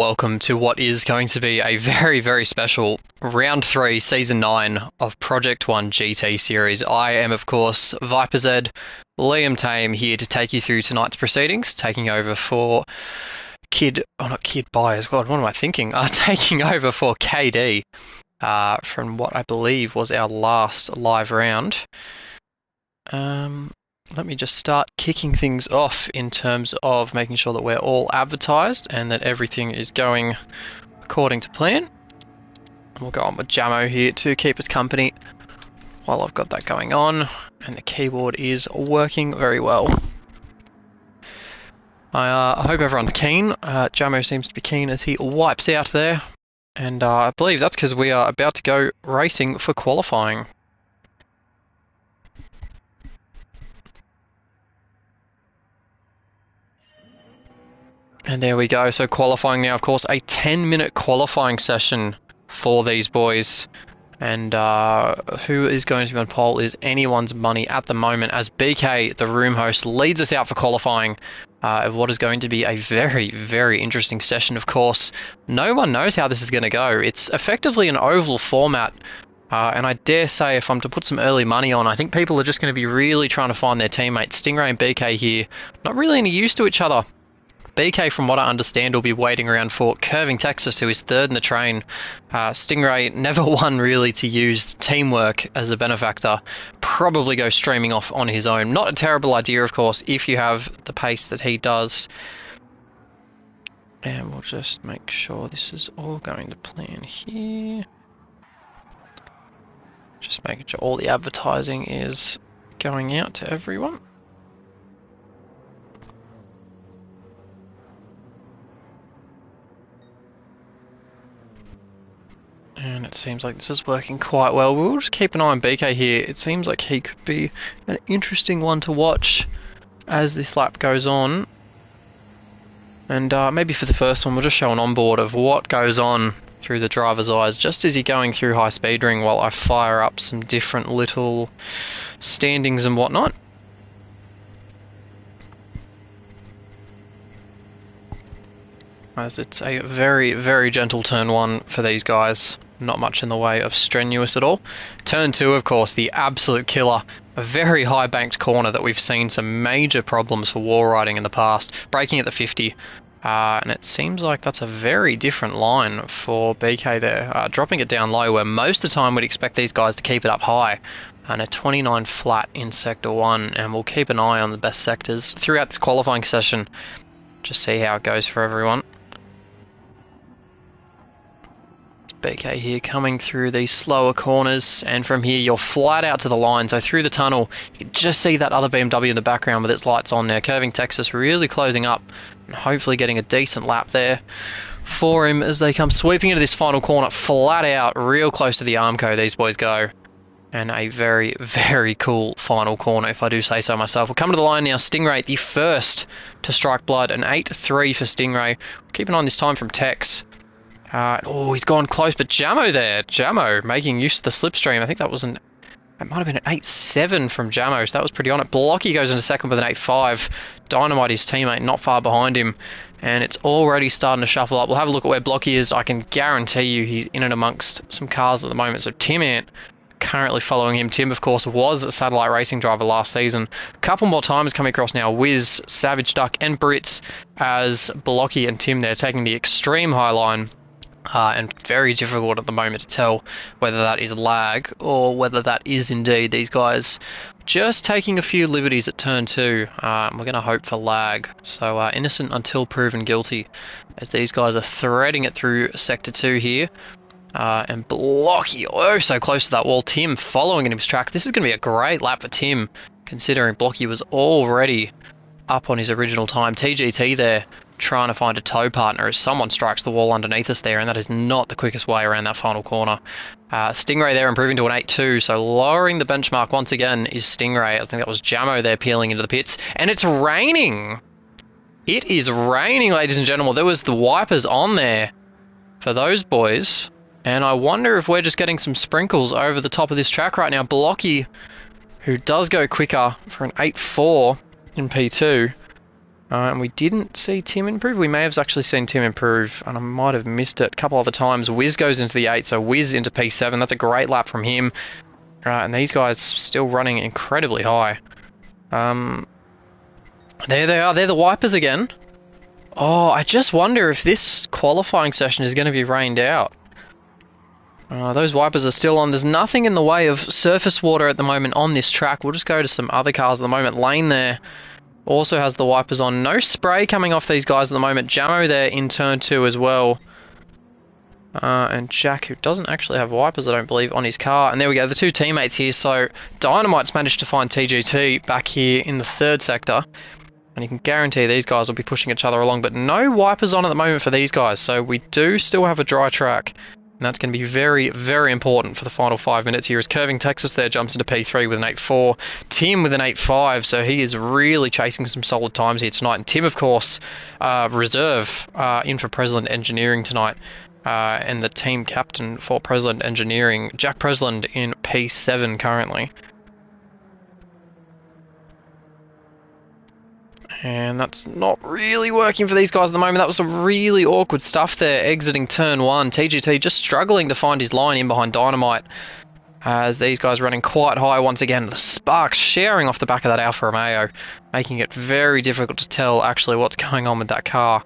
Welcome to what is going to be a very, very special Round 3, Season 9 of Project 1 GT Series. I am, of course, ViperZ, Liam Tame, here to take you through tonight's proceedings, taking over for taking over for KD from what I believe was our last live round. Let me just start kicking things off in terms of making sure that we're all advertised and that everything is going according to plan. And we'll go on with Jamo here to keep us company while I've got that going on, and the keyboard is working very well. I hope everyone's keen. Jamo seems to be keen as he wipes out there, and I believe that's because we are about to go racing for qualifying. And there we go. So qualifying now, of course, a 10-minute qualifying session for these boys. And who is going to be on pole is anyone's money at the moment, as BK, the room host, leads us out for qualifying of what is going to be a very, very interesting session, of course. No one knows how this is going to go. It's effectively an oval format. And I dare say, if I'm to put some early money on, I think people are just going to be really trying to find their teammates. Stingray and BK here, not really any use to each other. BK, from what I understand, will be waiting around for Curving Texas, who is third in the train. Stingray, never one really to use teamwork as a benefactor, probably go streaming off on his own. Not a terrible idea, of course, if you have the pace that he does. And we'll just make sure this is all going to plan here. Just making sure all the advertising is going out to everyone. And it seems like this is working quite well. We'll just keep an eye on BK here. It seems like he could be an interesting one to watch as this lap goes on. And maybe for the first one, we'll just show an onboard of what goes on through the driver's eyes just as you're going through high speed ring, while I fire up some different little standings and whatnot. As it's a very, very gentle turn one for these guys. Not much in the way of strenuous at all. Turn 2, of course, the absolute killer. A very high banked corner that we've seen some major problems for wall riding in the past. Braking at the 50. And it seems like that's a very different line for BK there. Dropping it down low, where most of the time we'd expect these guys to keep it up high. And a 29 flat in Sector 1. And we'll keep an eye on the best sectors throughout this qualifying session. Just see how it goes for everyone. BK here coming through these slower corners, and from here you're flat out to the line, so through the tunnel you can just see that other BMW in the background with its lights on there. Curving Texas really closing up and hopefully getting a decent lap there for him as they come sweeping into this final corner, flat out, real close to the Armco these boys go. And a very, very cool final corner, if I do say so myself. We'll come to the line now. Stingray, the first to strike blood, an 8-3 for Stingray. Keep an eye on this time from Tex. Oh, he's gone close, but Jamo there. Jamo making use of the slipstream. I think that was it might have been an 8-7 from Jamo, so that was pretty on it. Blocky goes into second with an 8-5. Dynamite, his teammate, not far behind him. And it's already starting to shuffle up. We'll have a look at where Blocky is. I can guarantee you he's in and amongst some cars at the moment. So Tim Ant currently following him. Tim, of course, was a satellite racing driver last season. A couple more times coming across now. Wiz, Savage Duck, and Brits as Blocky and Tim there taking the extreme high line. And very difficult at the moment to tell whether that is lag or whether that is indeed these guys just taking a few liberties at turn 2. We're going to hope for lag. So innocent until proven guilty, as these guys are threading it through Sector 2 here. And Blocky, oh so close to that wall. Tim following in his tracks. This is going to be a great lap for Tim, considering Blocky was already up on his original time. TGT there trying to find a tow partner as someone strikes the wall underneath us there, and that is not the quickest way around that final corner. Stingray there improving to an 8-2, so lowering the benchmark once again is Stingray. I think that was Jamo there peeling into the pits, and it's raining. It is raining, ladies and gentlemen. There was the wipers on there for those boys, and I wonder if we're just getting some sprinkles over the top of this track right now. Blocky, who does go quicker for an 8-4 in P2, And we didn't see Tim improve. We may have actually seen Tim improve, and I might have missed it a couple other times. Wiz goes into the 8, so Wiz into P7. That's a great lap from him. And these guys still running incredibly high. There they are. They're the wipers again. Oh, I just wonder if this qualifying session is going to be rained out. Those wipers are still on. There's nothing in the way of surface water at the moment on this track. We'll just go to some other cars at the moment. Lane there also has the wipers on. No spray coming off these guys at the moment. Jamo there in turn 2 as well. And Jack, who doesn't actually have wipers, I don't believe, on his car. And there we go, the two teammates here. So Dynamite's managed to find TGT back here in the 3rd sector. And you can guarantee these guys will be pushing each other along. But no wipers on at the moment for these guys. So we do still have a dry track. And that's going to be very, very important for the final 5 minutes here as Curving Texas there jumps into P3 with an 8.4. Tim with an 8.5, so he is really chasing some solid times here tonight. And Tim, of course, reserve in for Presland Engineering tonight. And the team captain for Presland Engineering, Jack Presland, in P7 currently. And that's not really working for these guys at the moment. That was some really awkward stuff there, exiting turn 1. TGT just struggling to find his line in behind Dynamite, as these guys running quite high once again. The sparks showering off the back of that Alfa Romeo, making it very difficult to tell actually what's going on with that car.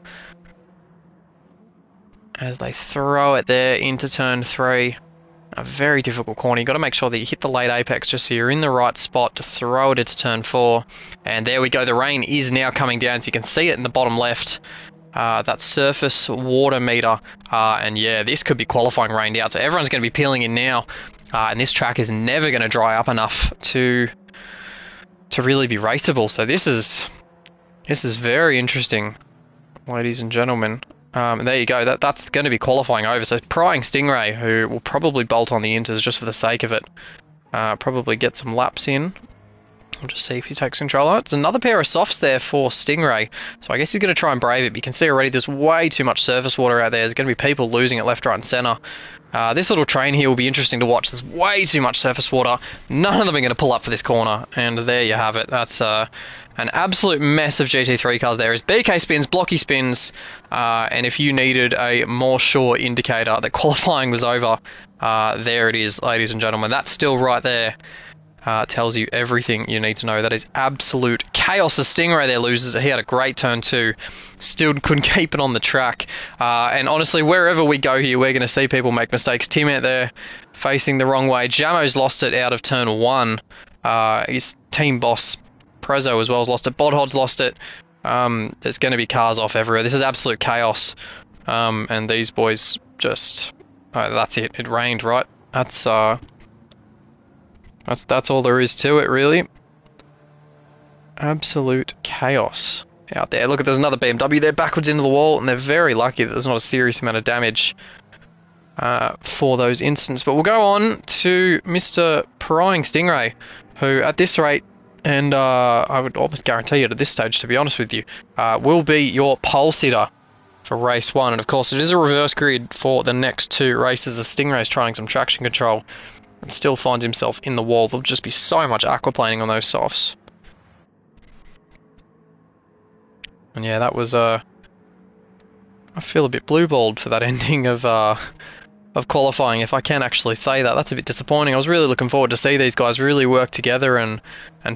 As they throw it there into turn 3. A very difficult corner. You've got to make sure that you hit the late apex just so you're in the right spot to throw it into turn 4. And there we go. The rain is now coming down, so you can see it in the bottom left. That surface water meter. And yeah, this could be qualifying rained out. So everyone's going to be peeling in now. And this track is never going to dry up enough to really be raceable. So this is very interesting, ladies and gentlemen. There you go, that's going to be qualifying over. So Pryingstingray, who will probably bolt on the inters just for the sake of it, probably get some laps in. We'll just see if he takes control. Oh, it's another pair of softs there for Stingray, so I guess he's going to try and brave it. But you can see already there's way too much surface water out there. There's going to be people losing it left, right and centre. This little train here will be interesting to watch. There's way too much surface water. None of them are going to pull up for this corner, and there you have it. That's an absolute mess of GT3 cars there. Is BK spins, Blocky spins, and if you needed a more sure indicator that qualifying was over, there it is, ladies and gentlemen. That's still right there. Tells you everything you need to know. That is absolute chaos. The Stingray there loses it. He had a great turn 2. Still couldn't keep it on the track. And honestly, wherever we go here, we're going to see people make mistakes. Tim out there facing the wrong way. Jamo's lost it out of turn 1. His team boss, Prezzo, as well, has lost it. Bodhod's lost it. There's going to be cars off everywhere. This is absolute chaos. And these boys just... that's it. It rained, right? That's all there is to it, really. Absolute chaos out there. Look, there's another BMW there backwards into the wall, and they're very lucky that there's not a serious amount of damage for those instants. But we'll go on to Mr. Pryingstingray, who at this rate, and I would almost guarantee it at this stage, to be honest with you, will be your pole sitter for race 1. And of course, it is a reverse grid for the next 2 races as Stingray's trying some traction control. And still finds himself in the wall. There'll just be so much aquaplaning on those softs. And yeah, that was I feel a bit blue-balled for that ending of qualifying, if I can actually say that. That's a bit disappointing. I was really looking forward to see these guys really work together and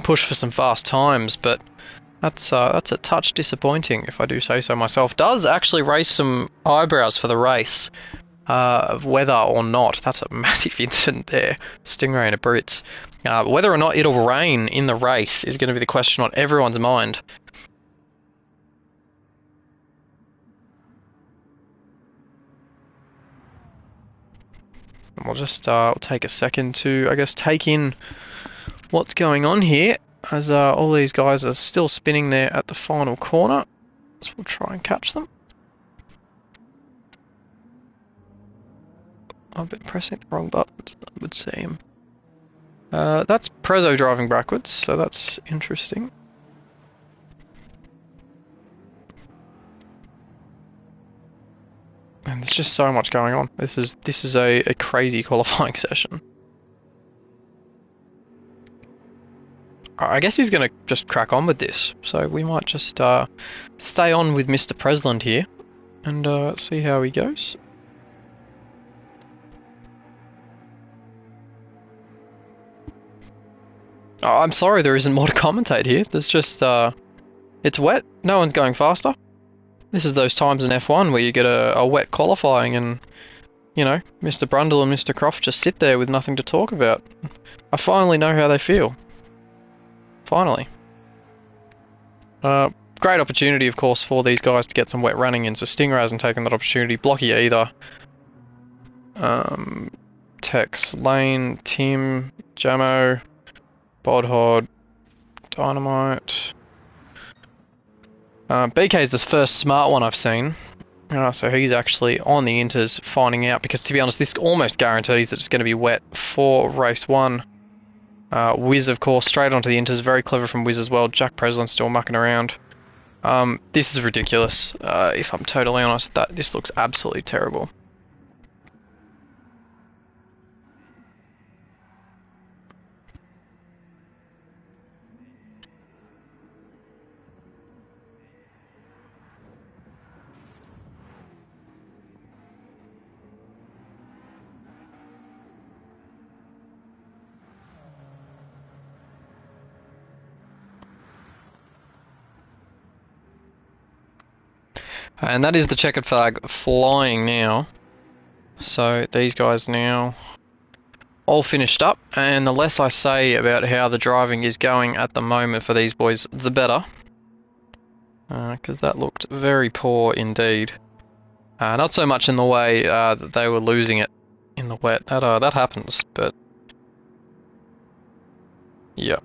push for some fast times, but that's a touch disappointing, if I do say so myself. Does actually raise some eyebrows for the race. Of whether or not, that's a massive incident there, Stingray and a Brits. Whether or not it'll rain in the race is going to be the question on everyone's mind. And we'll just we'll take a second to, I guess, take in what's going on here, as all these guys are still spinning there at the final corner. So we'll try and catch them. I've been pressing the wrong buttons, I would seem. That's Prezzo driving backwards, so that's interesting. And there's just so much going on. This is a crazy qualifying session. I guess he's going to just crack on with this. So we might just stay on with Mr. Presland here and see how he goes. Oh, I'm sorry there isn't more to commentate here. There's just, it's wet. No one's going faster. This is those times in F1 where you get a wet qualifying and, you know, Mr. Brundle and Mr. Croft just sit there with nothing to talk about. I finally know how they feel. Finally. Great opportunity, of course, for these guys to get some wet running in, so Stingray hasn't taken that opportunity. Blocky either. Tex, Lane, Tim, Jamo, Bodhod, Dynamite. BK's the first smart one I've seen. So he's actually on the inters finding out, because to be honest, this almost guarantees that it's going to be wet for race 1. Wiz, of course, straight onto the inters. Very clever from Wiz as well. Jack Presland still mucking around. This is ridiculous, if I'm totally honest. This looks absolutely terrible. And that is the checkered flag flying now. So these guys now all finished up, and the less I say about how the driving is going at the moment for these boys, the better. Because that looked very poor indeed. Not so much in the way that they were losing it in the wet. That happens, but yeah.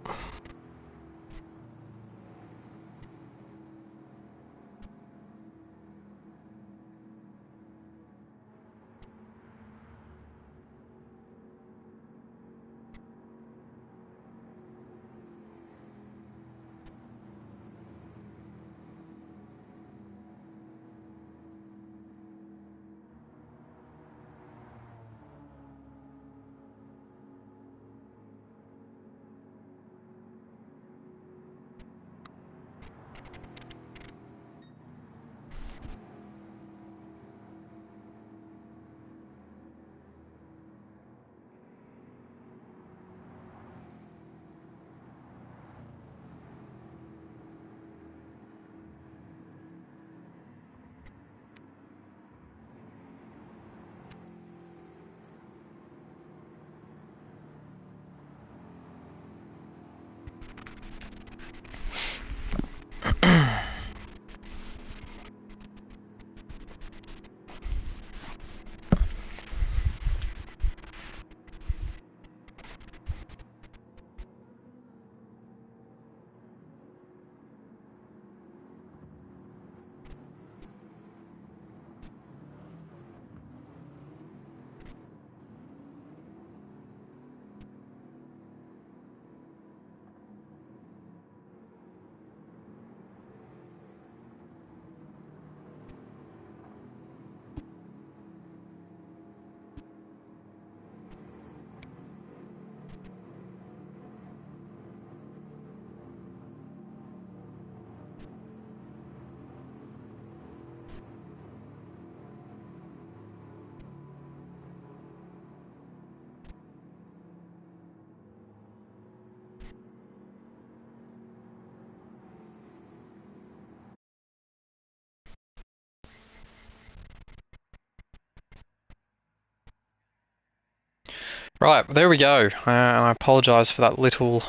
Right, there we go. I apologise for that little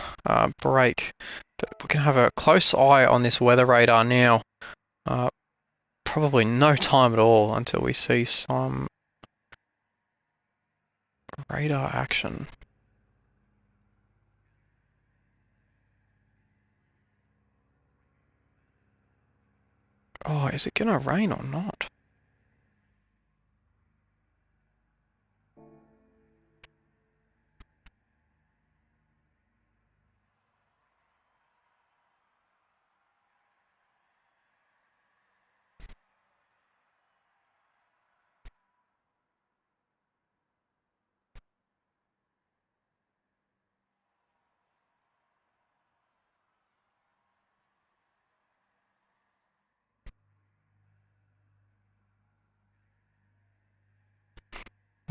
break, but we can have a close eye on this weather radar now. Probably no time at all until we see some radar action. Oh, is it going to rain or not?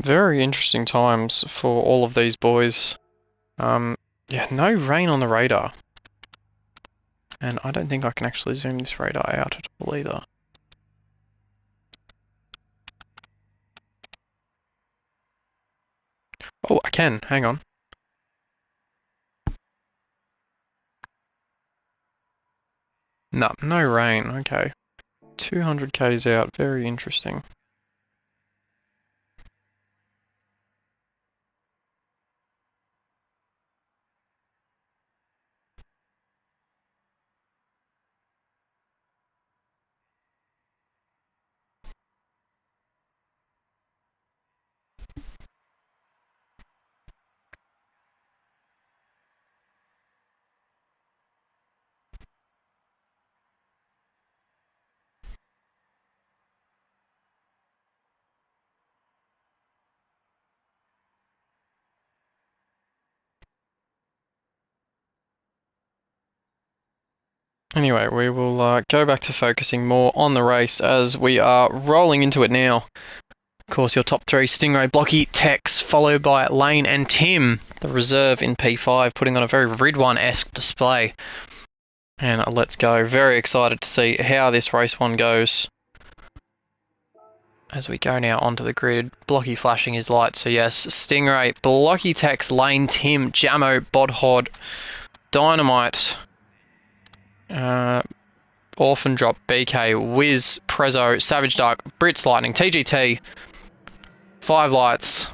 Very interesting times for all of these boys. Yeah, no rain on the radar. And I don't think I can actually zoom this radar out at all either. Oh, I can. Hang on. No, no rain. Okay. 200 k's out. Very interesting. Anyway, we will go back to focusing more on the race as we are rolling into it now. Of course, your top three, Stingray, Blocky, Tex, followed by Lane and Tim, the reserve in P5, putting on a very Rid1-esque display. And let's go. Very excited to see how this race one goes. As we go now onto the grid, Blocky flashing his lights. So yes, Stingray, Blocky, Tex, Lane, Tim, Jammo, Bodhod, Dynamite, Orphan Drop, BK, Wiz, Prezzo, Savage Dark, Brits Lightning, TGT, 5 lights,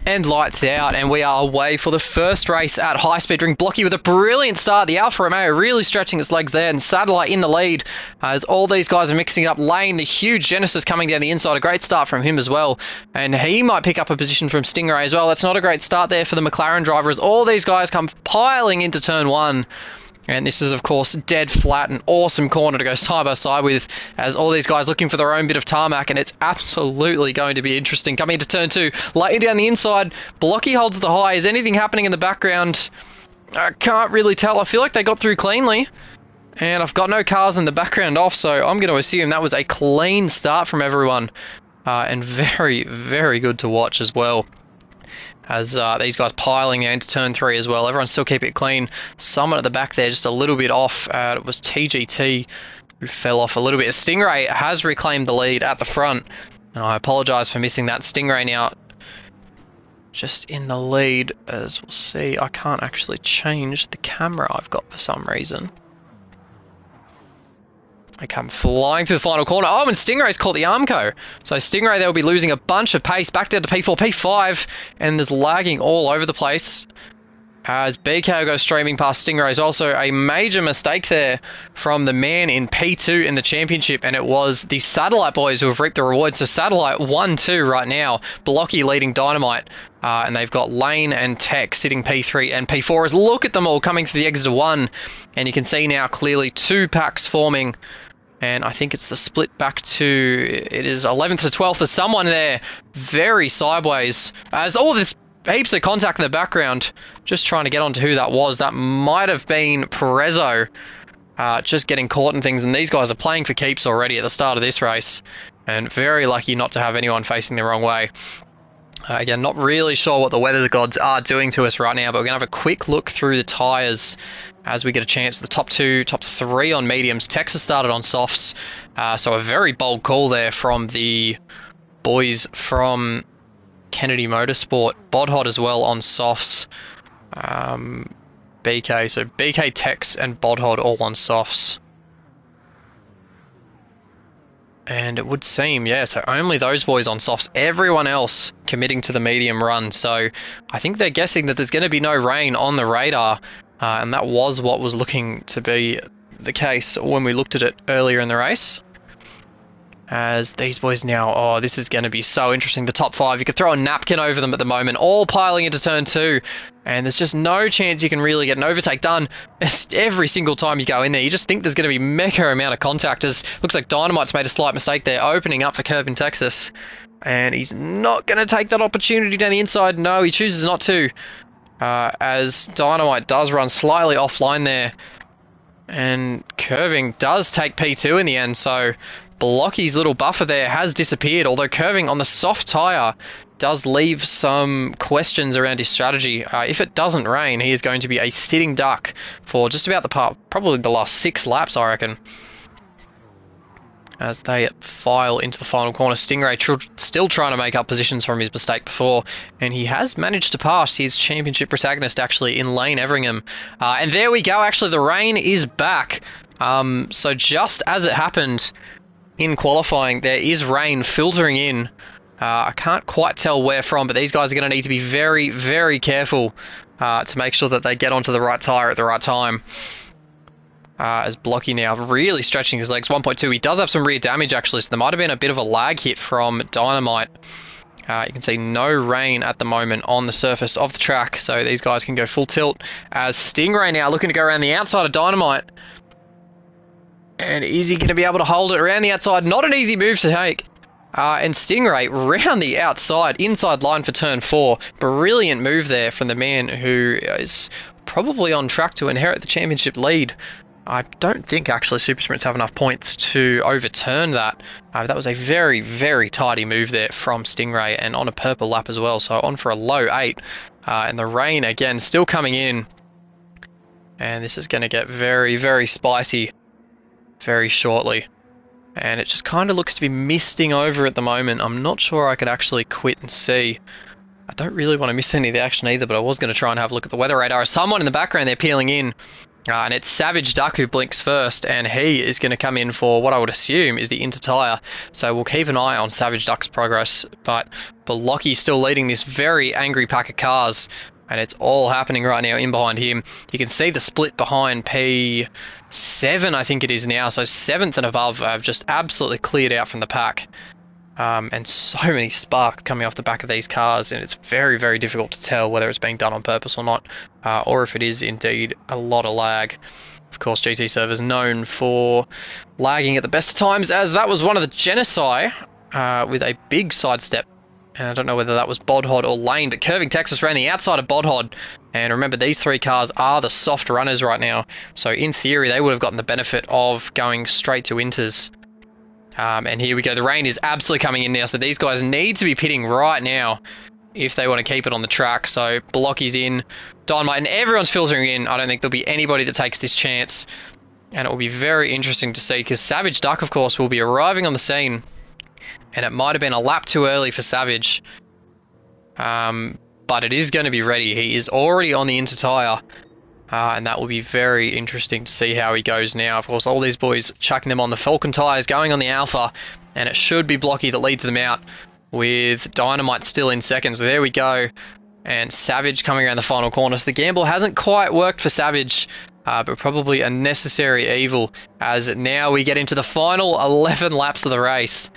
and lights out, and we are away for the first race at High Speed Ring. Blocky with a brilliant start. The Alfa Romeo really stretching its legs there, and Satellite in the lead as all these guys are mixing it up. Lane, the huge Genesis coming down the inside. A great start from him as well, and he might pick up a position from Stingray as well. That's not a great start there for the McLaren driver as all these guys come piling into turn 1. And this is, of course, dead flat, an awesome corner to go side by side with, as all these guys looking for their own bit of tarmac, and it's absolutely going to be interesting. Coming into turn 2, Lightning down the inside, Blocky holds the high. Is anything happening in the background? I can't really tell. I feel like they got through cleanly, and I've got no cars in the background off, so I'm going to assume that was a clean start from everyone, and very, very good to watch as well. As these guys piling into turn 3 as well. Everyone's still keeping it clean. Someone at the back there just a little bit off. It was TGT who fell off a little bit. Stingray has reclaimed the lead at the front. And I apologise for missing that. Stingray now just in the lead. As we'll see, I can't actually change the camera I've got for some reason. They come flying through the final corner. Oh, and Stingray's caught the Armco. So Stingray, they'll be losing a bunch of pace. Back down to P4, P5. And there's lagging all over the place. As BK goes streaming past Stingray's also a major mistake there from the man in P2 in the championship. And it was the Satellite boys who have reaped the reward. So Satellite 1-2 right now. Blocky leading Dynamite. And they've got Lane and Tech sitting P3 and P4. As look at them all coming through the exit of 1. And you can see now clearly 2 packs forming. And I think it's the split back to, it is 11th to 12th. There's someone there very sideways. As all this heaps of contact in the background. Just trying to get onto who that was. That might have been Prezzo. Just getting caught in things. And these guys are playing for keeps already at the start of this race. And very lucky not to have anyone facing the wrong way. Again, not really sure what the weather gods are doing to us right now. But we're going to have a quick look through the tyres as we get a chance. The top 3 on mediums. Texas started on softs. So a very bold call there from the boys from Kennedy Motorsport. Bodhod as well on softs. BK. So BK, Tex and Bodhod all on softs. And it would seem, yeah, so only those boys on softs. Everyone else committing to the medium run. So I think they're guessing that there's going to be no rain on the radar. And that was what was looking to be the case when we looked at it earlier in the race. As these boys now, oh, this is going to be so interesting. The top 5, you could throw a napkin over them at the moment, all piling into turn 2. And there's just no chance you can really get an overtake done. Every single time you go in there, you just think there's going to be mega amount of contact. As looks like Dynamite's made a slight mistake there, opening up for Curb in Texas. And he's not going to take that opportunity down the inside. No, he chooses not to. As Dynamite does run slightly offline there. And Curving does take P2 in the end, so Blocky's little buffer there has disappeared, although curving on the soft tyre does leave some questions around his strategy. If it doesn't rain, he is going to be a sitting duck for just about probably the last 6 laps, I reckon. As they file into the final corner, Stingray still trying to make up positions from his mistake before, and he has managed to pass his championship protagonist actually in Lane Everingham. And there we go, actually the rain is back. So just as it happened in qualifying, there is rain filtering in. I can't quite tell where from, but these guys are going to need to be very, very careful to make sure that they get onto the right tyre at the right time. As Blocky now really stretching his legs. 1.2. He does have some rear damage actually, so there might have been a bit of a lag hit from Dynamite. You can see no rain at the moment on the surface of the track, so these guys can go full tilt. As Stingray now looking to go around the outside of Dynamite. And is he going to be able to hold it around the outside? Not an easy move to take. And Stingray round the outside, inside line for turn 4. Brilliant move there from the man who is probably on track to inherit the championship lead. I don't think actually Super Sprints have enough points to overturn that. That was a very, very tidy move there from Stingray, and on a purple lap as well, so on for a low 8. And the rain again still coming in. And this is going to get very, very spicy very shortly. And it just kind of looks to be misting over at the moment. I'm not sure I could actually quit and see. I don't really want to miss any of the action either, but I was going to try and have a look at the weather radar. Someone in the background there peeling in. And it's Savage Duck who blinks first, and he is going to come in for what I would assume is the inter-tyre. So we'll keep an eye on Savage Duck's progress, but Blocky's still leading this very angry pack of cars, and it's all happening right now in behind him. You can see the split behind P7, I think it is now, so 7th and above have just absolutely cleared out from the pack. And so many sparks coming off the back of these cars, and it's very, very difficult to tell whether it's being done on purpose or not, or if it is indeed a lot of lag. Of course, GT Server's known for lagging at the best of times, as that was one of the Genesai with a big sidestep. And I don't know whether that was Bodhod or Lane, but Curving Texas ran the outside of Bodhod. And remember, these 3 cars are the soft runners right now, so in theory they would have gotten the benefit of going straight to inters. And here we go, the rain is absolutely coming in now, so these guys need to be pitting right now if they want to keep it on the track. So Blocky's in, Dynamite, and everyone's filtering in. I don't think there'll be anybody that takes this chance, and it will be very interesting to see, because Savage Duck, of course, will be arriving on the scene, and it might have been a lap too early for Savage, but it is going to be ready. He is already on the inter-tyre. And that will be very interesting to see how he goes now. Of course, all these boys chucking them on the Falcon tyres, going on the Alpha, and it should be Blocky that leads them out, with Dynamite still in second. So there we go, and Savage coming around the final corner. So the gamble hasn't quite worked for Savage, but probably a necessary evil, as now we get into the final 11 laps of the race.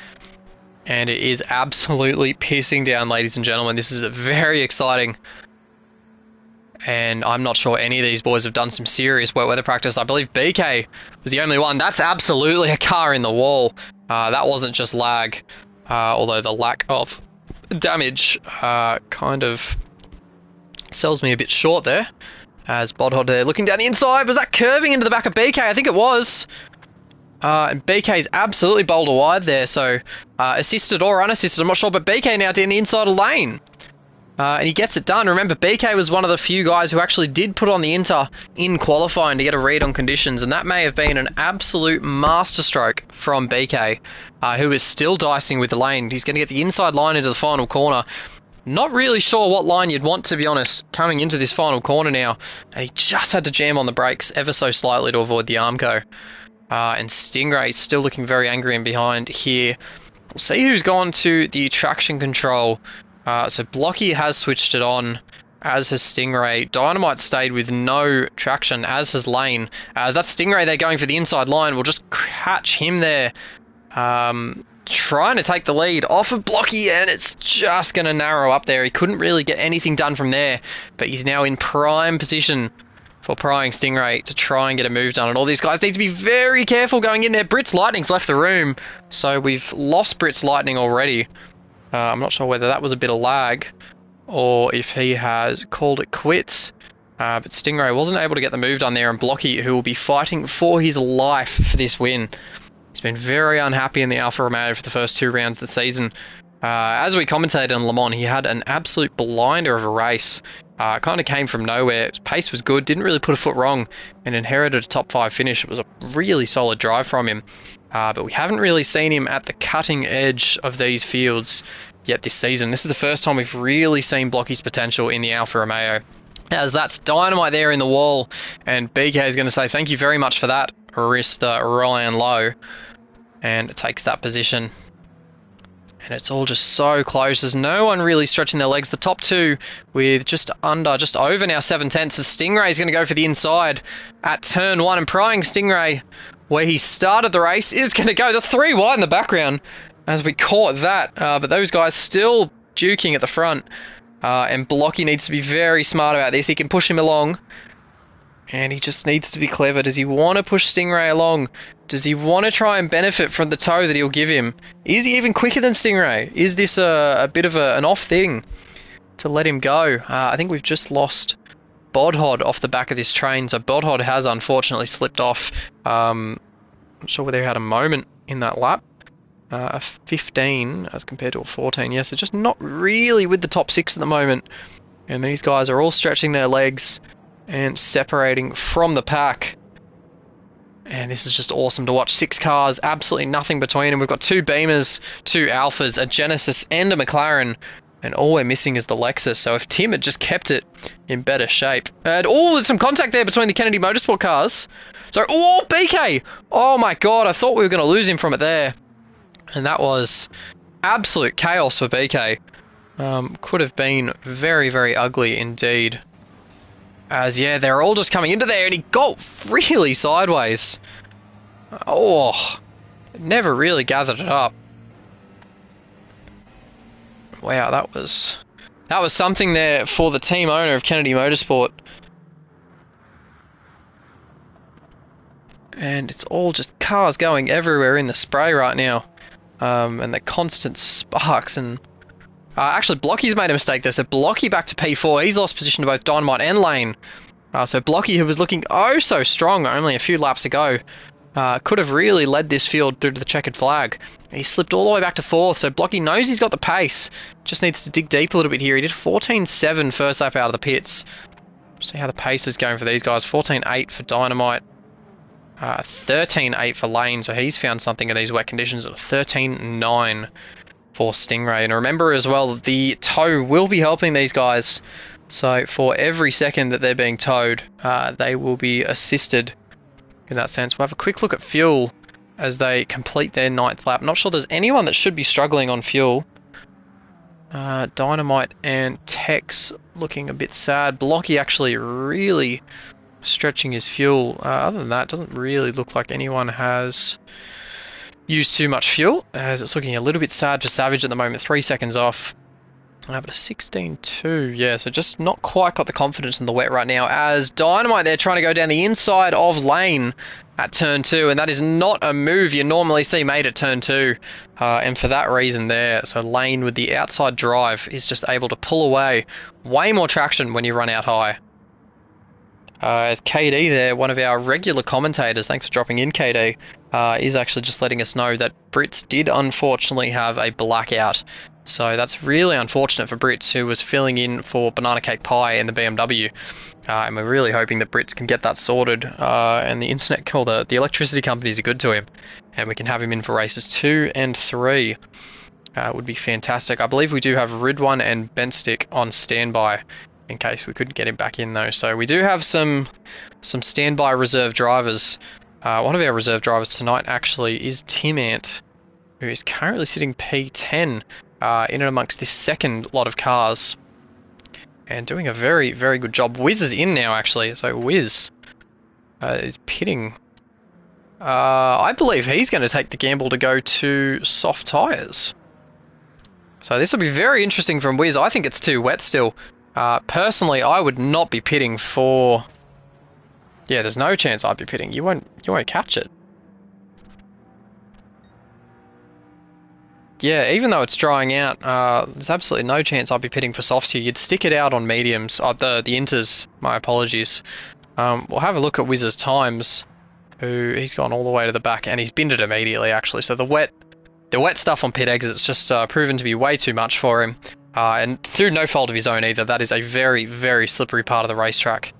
And it is absolutely pissing down, ladies and gentlemen. This is very exciting. And I'm not sure any of these boys have done some serious wet weather practice. I believe BK was the only one. That's absolutely a car in the wall. That wasn't just lag, although the lack of damage kind of sells me a bit short there. As Bodhod there looking down the inside. Was that curving into the back of BK? I think it was. And BK's absolutely bowled wide there, so assisted or unassisted, I'm not sure, but BK now down the inside of Lane. And he gets it done. Remember, BK was one of the few guys who actually did put on the inter in qualifying to get a read on conditions, and that may have been an absolute masterstroke from BK, who is still dicing with the lane. He's going to get the inside line into the final corner. Not really sure what line you'd want, to be honest, coming into this final corner now. And he just had to jam on the brakes ever so slightly to avoid the Armco. And Stingray still looking very angry and behind here. We'll see who's gone to the traction control. So Blocky has switched it on, as has Stingray. Dynamite stayed with no traction, as has Lane. As that's Stingray there going for the inside line. We'll just catch him there. Trying to take the lead off of Blocky, and it's just going to narrow up there. He couldn't really get anything done from there, but he's now in prime position for Pryingstingray to try and get a move done. And all these guys need to be very careful going in there. Brits Lightning's left the room, so we've lost Brits Lightning already. I'm not sure whether that was a bit of lag or if he has called it quits. But Stingray wasn't able to get the move done there, and Blocky, who will be fighting for his life for this win. He's been very unhappy in the Alfa Romeo for the first 2 rounds of the season. As we commentated on Le Mans, he had an absolute blinder of a race. Kind of came from nowhere. His pace was good, didn't really put a foot wrong, and inherited a top 5 finish. It was a really solid drive from him. But we haven't really seen him at the cutting edge of these fields yet this season. This is the first time we've really seen Blocky's potential in the Alfa Romeo. As that's Dynamite there in the wall, and BK is going to say thank you very much for that, Mr. Ryan Lowe, and it takes that position. And it's all just so close. There's no one really stretching their legs. The top 2 with just over now 7/10. As Stingray is going to go for the inside at turn 1, and Pryingstingray, where he started the race, is going to go. That's 3 wide in the background as we caught that. But those guys still duking at the front. And Blocky needs to be very smart about this. He can push him along. And he just needs to be clever. Does he want to push Stingray along? Does he want to try and benefit from the tow that he'll give him? Is he even quicker than Stingray? Is this a bit of an off thing to let him go? I think we've just lost Bodhod off the back of this train. So Bodhod has unfortunately slipped off. I'm not sure whether he had a moment in that lap. A 15 as compared to a 14. Yes, so just not really with the top 6 at the moment. And these guys are all stretching their legs and separating from the pack. And this is just awesome to watch. 6 cars, absolutely nothing between them. We've got 2 Beamers, 2 Alphas, a Genesis and a McLaren. And all we're missing is the Lexus. So if Tim had just kept it in better shape. And there's some contact there between the Kennedy Motorsport cars. So, BK! Oh my god, I thought we were going to lose him from it there. And that was absolute chaos for BK. Could have been very, very ugly indeed. As, yeah, they're all just coming into there, and he got really sideways. Oh, never really gathered it up. Wow, that was something there for the team owner of Kennedy Motorsport. And it's all just cars going everywhere in the spray right now. And the constant sparks and... actually, Blocky's made a mistake there. So Blocky back to P4. He's lost position to both Dynamite and Lane. So Blocky, who was looking oh so strong only a few laps ago, could have really led this field through to the checkered flag. He slipped all the way back to 4th. So Blocky knows he's got the pace. Just needs to dig deep a little bit here. He did 14.7 first lap out of the pits. See how the pace is going for these guys. 14.8 for Dynamite. 13.8 for Lane. So he's found something in these wet conditions. 13.9 for Stingray. And remember as well, the tow will be helping these guys. So for every second that they're being towed, they will be assisted in that sense. We'll have a quick look at fuel as they complete their 9th lap. Not sure there's anyone that should be struggling on fuel. Dynamite and Tex looking a bit sad. Blocky actually really stretching his fuel. Other than that, it doesn't really look like anyone has used too much fuel, as it's looking a little bit sad for Savage at the moment. 3 seconds off. But a 16.2, yeah, so just not quite got the confidence in the wet right now, as Dynamite there trying to go down the inside of Lane at turn 2, and that is not a move you normally see made at turn 2, and for that reason there, so Lane with the outside drive is just able to pull away way more traction when you run out high. As KD there, one of our regular commentators, thanks for dropping in KD, is actually just letting us know that Brits did unfortunately have a blackout. So that's really unfortunate for Brits, who was filling in for Banana Cake Pie in the BMW. And we're really hoping that Brits can get that sorted, and the internet, the electricity companies are good to him, and we can have him in for races 2 and 3. Would be fantastic. I believe we do have Ridwan and Bentstick on standby in case we couldn't get him back in though. So we do have some standby reserve drivers. One of our reserve drivers tonight actually is Tim Ant, who is currently sitting P10 in and amongst this second lot of cars, and doing a very, very good job. Wiz is in now actually, so Wiz is pitting. I believe he's going to take the gamble to go to soft tyres. So this will be very interesting from Wiz. I think it's too wet still. Personally, I would not be pitting for... Yeah, there's no chance I'd be pitting. You won't catch it. Yeah, even though it's drying out, there's absolutely no chance I'd be pitting for softs here. You'd stick it out on mediums. The inters, my apologies. We'll have a look at Wiz's times. who he's gone all the way to the back and he's binned it immediately actually. So the wet stuff on pit exit's just proven to be way too much for him. And through no fault of his own either. That is a very, very slippery part of the racetrack.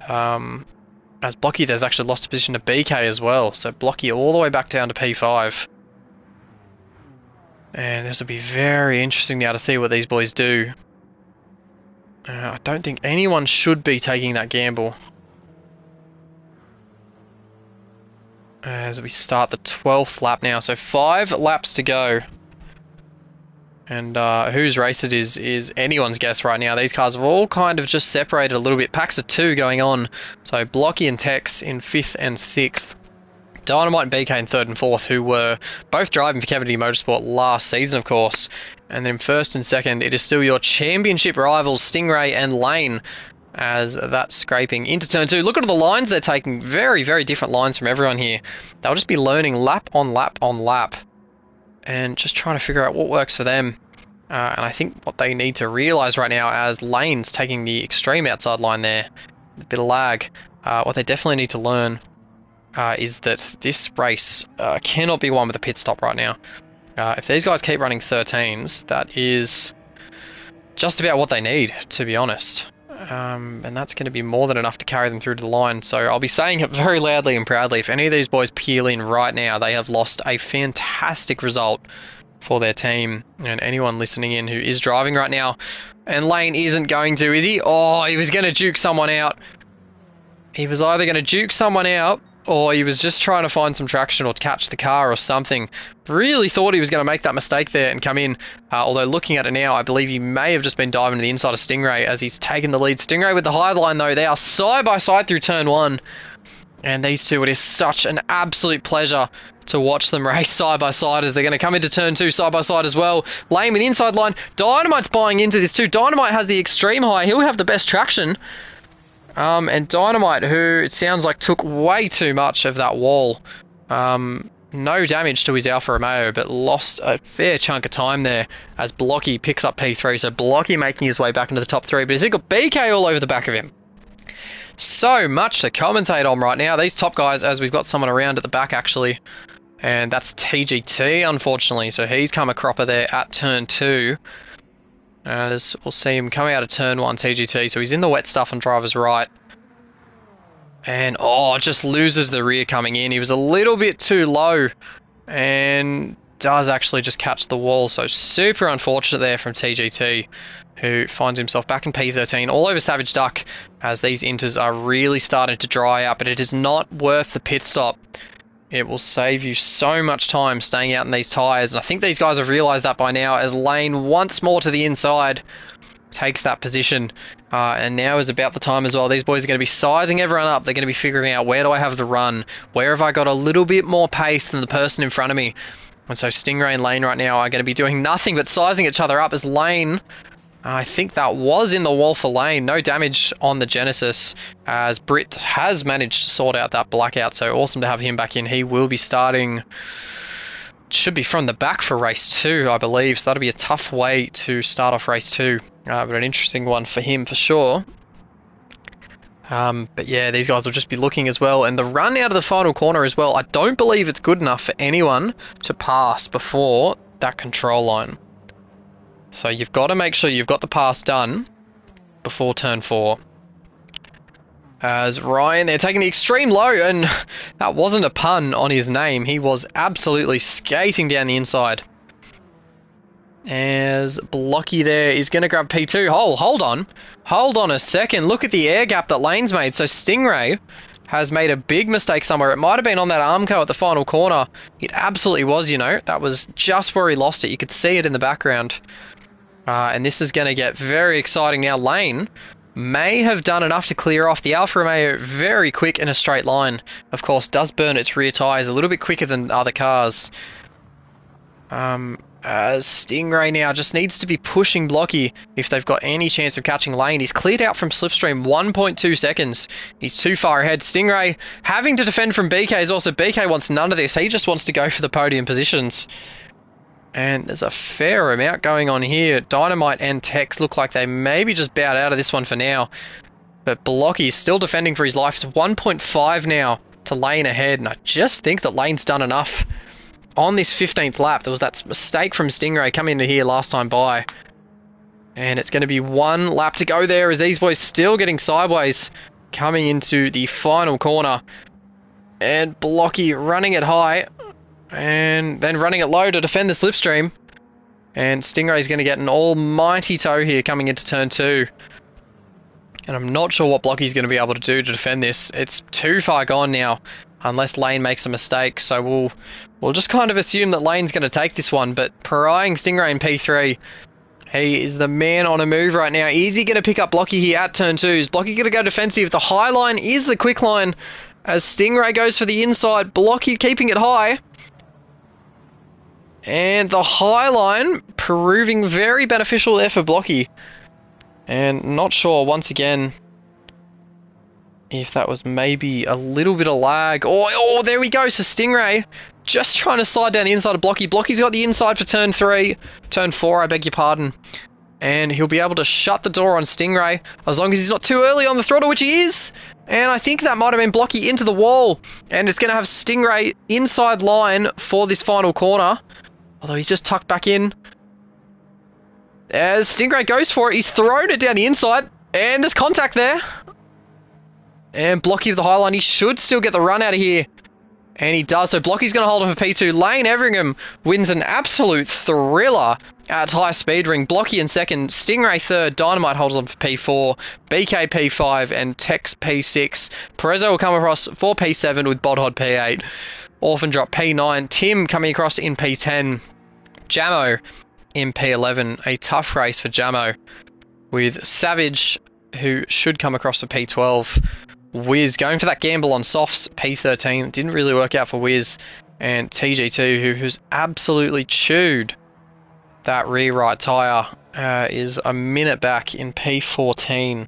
As Blocky there's actually lost a position to BK as well. So Blocky all the way back down to P5. And this will be very interesting now to see what these boys do. I don't think anyone should be taking that gamble. As we start the 12th lap now, so 5 laps to go. And whose race it is anyone's guess right now. These cars have all kind of just separated a little bit. Packs of 2 going on. So Blocky and Tex in 5th and 6th. Dynamite and BK in 3rd and 4th, who were both driving for Kennedy Motorsport last season, of course. And then 1st and 2nd, it is still your championship rivals, Stingray and Lane, as that's scraping into turn 2. Look at the lines they're taking. Very, very different lines from everyone here. They'll just be learning lap on lap on lap and just trying to figure out what works for them. And I think what they need to realise right now, as Lane's taking the extreme outside line there, a bit of lag, what they definitely need to learn is that this race cannot be won with a pit stop right now. If these guys keep running 13s, that is just about what they need, to be honest. And that's going to be more than enough to carry them through to the line. So I'll be saying it very loudly and proudly. If any of these boys peel in right now, they have lost a fantastic result for their team. And anyone listening in who is driving right now, and Lane isn't going to, is he? Oh, he was going to juke someone out. He was either going to juke someone out, or he was just trying to find some traction or catch the car or something. Really thought he was going to make that mistake there and come in. Although looking at it now, I believe he may have just been diving to the inside of Stingray as he's taken the lead. Stingray with the high line though. They are side by side through turn 1. And these two, it is such an absolute pleasure to watch them race side by side as they're going to come into turn 2 side by side as well. Lane with the inside line. Dynamite's buying into this too. Dynamite has the extreme high. He'll have the best traction. And Dynamite, who it sounds like took way too much of that wall. No damage to his Alfa Romeo, but lost a fair chunk of time there as Blocky picks up P3. So Blocky making his way back into the top 3, but he's got BK all over the back of him. So much to commentate on right now. These top guys, as we've got someone around at the back actually, and that's TGT unfortunately. So he's come a cropper there at turn 2. As we'll see him coming out of turn 1, TGT. So he's in the wet stuff on driver's right. And, just loses the rear coming in. He was a little bit too low and does actually just catch the wall. So super unfortunate there from TGT, who finds himself back in P13 all over Savage Duck as these inters are really starting to dry out. But it is not worth the pit stop. It will save you so much time staying out in these tyres. And I think these guys have realised that by now as Lane once more to the inside takes that position. And now is about the time as well. These boys are going to be sizing everyone up. They're going to be figuring out, where do I have the run? Where have I got a little bit more pace than the person in front of me? And so Stingray and Lane right now are going to be doing nothing but sizing each other up as Lane... I think that was in the wall for Lane. No damage on the Genesis as Britt has managed to sort out that blackout. So awesome to have him back in. He will be starting, should be from the back for race 2, I believe. So that'll be a tough way to start off race 2. But an interesting one for him for sure. But yeah, these guys will just be looking as well. And the run out of the final corner as well, I don't believe it's good enough for anyone to pass before that control line. So you've got to make sure you've got the pass done before turn 4. As Ryan, they're taking the extreme low, and that wasn't a pun on his name. He was absolutely skating down the inside. As Blocky there is going to grab P2. Hold on. Hold on a second. Look at the air gap that Lane's made. So Stingray has made a big mistake somewhere. It might have been on that Armco at the final corner. It absolutely was, you know. That was just where he lost it. You could see it in the background. And this is going to get very exciting now. Lane may have done enough to clear off the Alfa Romeo very quick in a straight line. Of course, does burn its rear tyres a little bit quicker than other cars. Stingray now just needs to be pushing Blocky if they've got any chance of catching Lane. He's cleared out from slipstream 1.2 seconds. He's too far ahead. Stingray having to defend from BK as also. BK wants none of this. He just wants to go for the podium positions. And there's a fair amount going on here. Dynamite and Tex look like they maybe just bowed out of this one for now. But Blocky is still defending for his life. It's 1.5 now to Lane ahead, and I just think that Lane's done enough on this 15th lap. There was that mistake from Stingray coming into here last time by. And it's going to be one lap to go there as these boys still getting sideways coming into the final corner. And Blocky running it high and then running it low to defend the slipstream. And Stingray's going to get an almighty tow here coming into turn 2. And I'm not sure what Blocky's going to be able to do to defend this. It's too far gone now, unless Lane makes a mistake. So we'll just kind of assume that Lane's going to take this one. But Pryingstingray in P3, he is the man on a move right now. Is he going to pick up Blocky here at turn 2? Is Blocky going to go defensive? The high line is the quick line as Stingray goes for the inside. Blocky keeping it high. And the high line proving very beneficial there for Blocky. And not sure, once again, if that was maybe a little bit of lag. Oh, there we go. So Stingray just trying to slide down the inside of Blocky. Blocky's got the inside for turn 4, I beg your pardon. And he'll be able to shut the door on Stingray as long as he's not too early on the throttle, which he is. And I think that might have been Blocky into the wall. And it's going to have Stingray inside line for this final corner. Although he's just tucked back in. As Stingray goes for it, he's thrown it down the inside. And there's contact there. And Blocky of the high line, he should still get the run out of here. And he does. So Blocky's going to hold him for P2. Lane Everingham wins an absolute thriller at high speed ring. Blocky in second. Stingray third. Dynamite holds on for P4. BK P5 and Tex P6. Perezzo will come across for P7 with Bodhod P8. Orphan Drop P9. Tim coming across in P10. Jamo in P11. A tough race for Jamo with Savage, who should come across for P12. Wiz going for that gamble on softs, P13. Didn't really work out for Wiz. And TG2, who's absolutely chewed that rear right tyre, is a minute back in P14.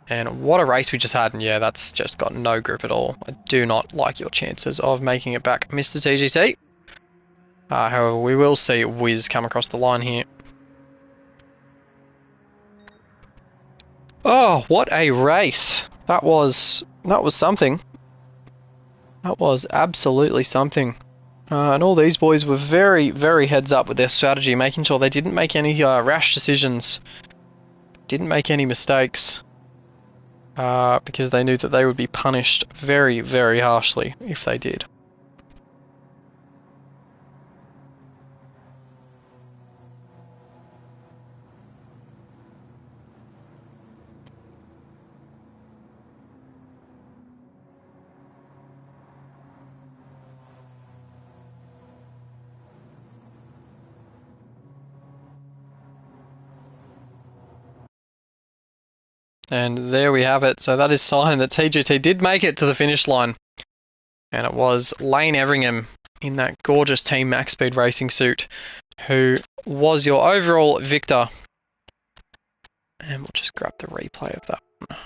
And what a race we just had. And yeah, that's just got no grip at all. I do not like your chances of making it back, Mr. TGT. However, we will see Wiz come across the line here. Oh, what a race. That was something. That was absolutely something. And all these boys were very, very heads up with their strategy, making sure they didn't make any rash decisions. Didn't make any mistakes. Because they knew that they would be punished very, very harshly if they did. And there we have it. So that is sign that TGT did make it to the finish line. And it was Lane Everingham in that gorgeous Team Max Speed racing suit who was your overall victor. And we'll just grab the replay of that one.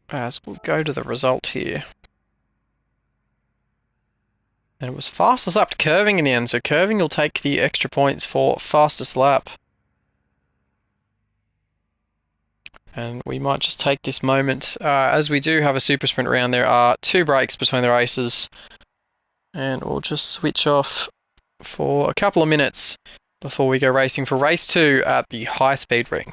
As we'll go to the result here. And it was fastest lap to Curving in the end, so Curving will take the extra points for fastest lap. And we might just take this moment, as we do have a super sprint round, there are 2 breaks between the races. And we'll just switch off for a couple of minutes before we go racing for race 2 at the high speed ring.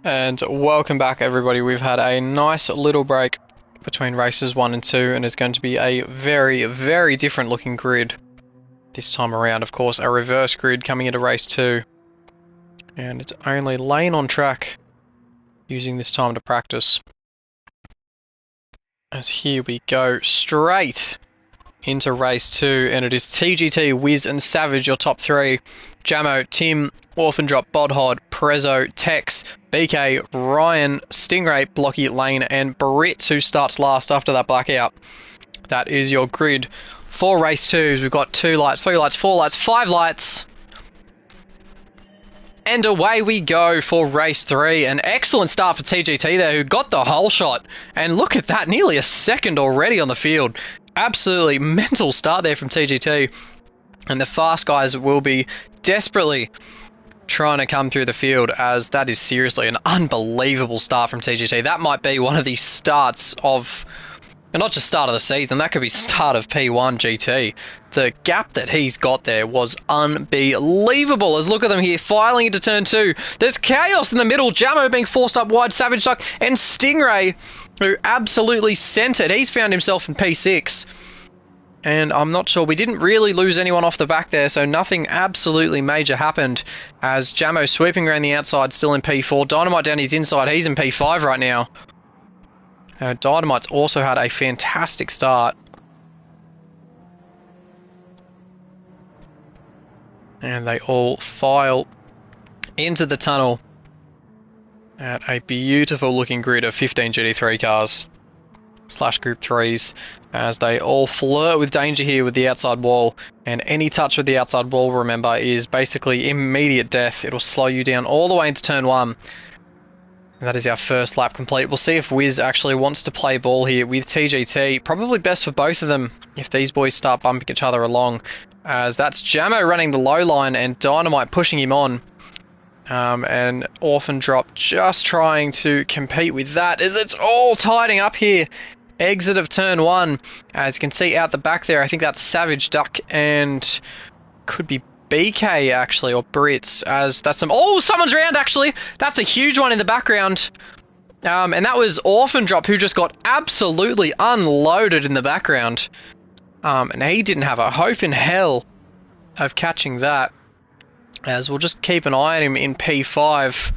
And welcome back, everybody. We've had a nice little break between races 1 and 2, and it's going to be a very, very different looking grid this time around. Of course, a reverse grid coming into race 2, and it's only lane on track using this time to practice. As here we go straight into race 2, and it is TGT, Wiz and Savage, your top 3. Jamo, Tim, Orphan Drop, Bodhod, Prezzo, Tex, BK, Ryan, Stingray, Blocky, Lane, and Brits, who starts last after that blackout. That is your grid for race 2. We've got 2 lights, 3 lights, 4 lights, 5 lights. And away we go for race 3. An excellent start for TGT there, who got the whole shot. And look at that, nearly a second already on the field. Absolutely mental start there from TGT. And the fast guys will be desperately trying to come through the field, as that is seriously an unbelievable start from TGT. That might be one of the starts of, and not just start of the season, that could be start of P1 GT. The gap that he's got there was unbelievable. As look at them here, filing into turn 2. There's chaos in the middle. Jamo being forced up wide, Savage Duck, and Stingray, who absolutely sent it. He's found himself in P6. And I'm not sure, we didn't really lose anyone off the back there, so nothing absolutely major happened, as Jamo sweeping around the outside, still in P4. Dynamite down his inside, he's in P5 right now. Dynamite's also had a fantastic start. And they all file into the tunnel at a beautiful looking grid of 15 GT3 cars / Group 3s, as they all flirt with danger here with the outside wall, and any touch with the outside wall, remember, is basically immediate death. It'll slow you down all the way into turn 1. And that is our first lap complete. We'll see if Wiz actually wants to play ball here with TGT. Probably best for both of them if these boys start bumping each other along, as that's Jamo running the low line and Dynamite pushing him on. And Orphan Drop just trying to compete with that, as it's all tidying up here. Exit of turn 1, as you can see out the back there. I think that's Savage Duck and could be BK actually, or Brits, as that's some, oh, someone's around actually. That's a huge one in the background. And that was Orphan Drop, who just got absolutely unloaded in the background. And he didn't have a hope in hell of catching that, as we'll just keep an eye on him in P5.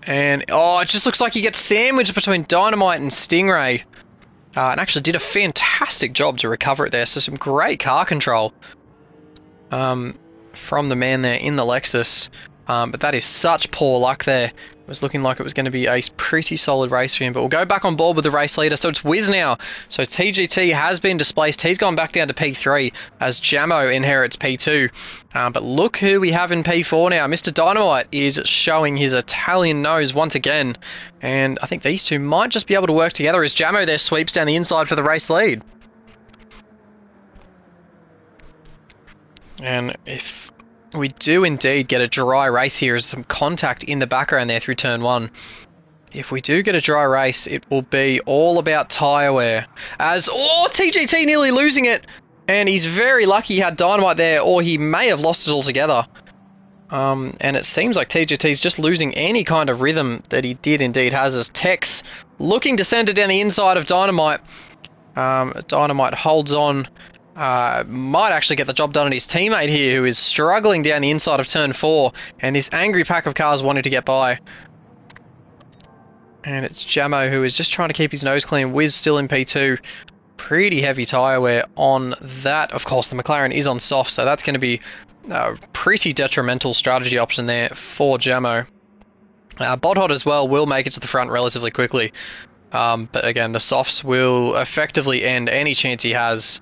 And oh, it just looks like he gets sandwiched between Dynamite and Stingray. And actually did a fantastic job to recover it there. So some great car control from the man there in the Lexus. But that is such poor luck there. It was looking like it was going to be a pretty solid race for him. But we'll go back on board with the race leader. So it's Wiz now. So TGT has been displaced. He's gone back down to P3 as Jamo inherits P2. But look who we have in P4 now. Mr. Dynamite is showing his Italian nose once again. And I think these two might just be able to work together, as Jamo there sweeps down the inside for the race lead. And if we do indeed get a dry race here, as some contact in the background there through turn 1. If we do get a dry race, it will be all about tyre wear. As, oh, TGT nearly losing it. And he's very lucky he had Dynamite there, or he may have lost it altogether. And it seems like TGT's just losing any kind of rhythm that he did indeed has, as Tex looking to send it down the inside of Dynamite. Dynamite holds on. Might actually get the job done on his teammate here, who is struggling down the inside of turn 4, and this angry pack of cars wanting to get by. And it's Jamo who is just trying to keep his nose clean. Wiz still in P2. Pretty heavy tyre wear on that. Of course, the McLaren is on soft, so that's going to be a pretty detrimental strategy option there for Jamo. Bodhod as well will make it to the front relatively quickly. But again, the softs will effectively end any chance he has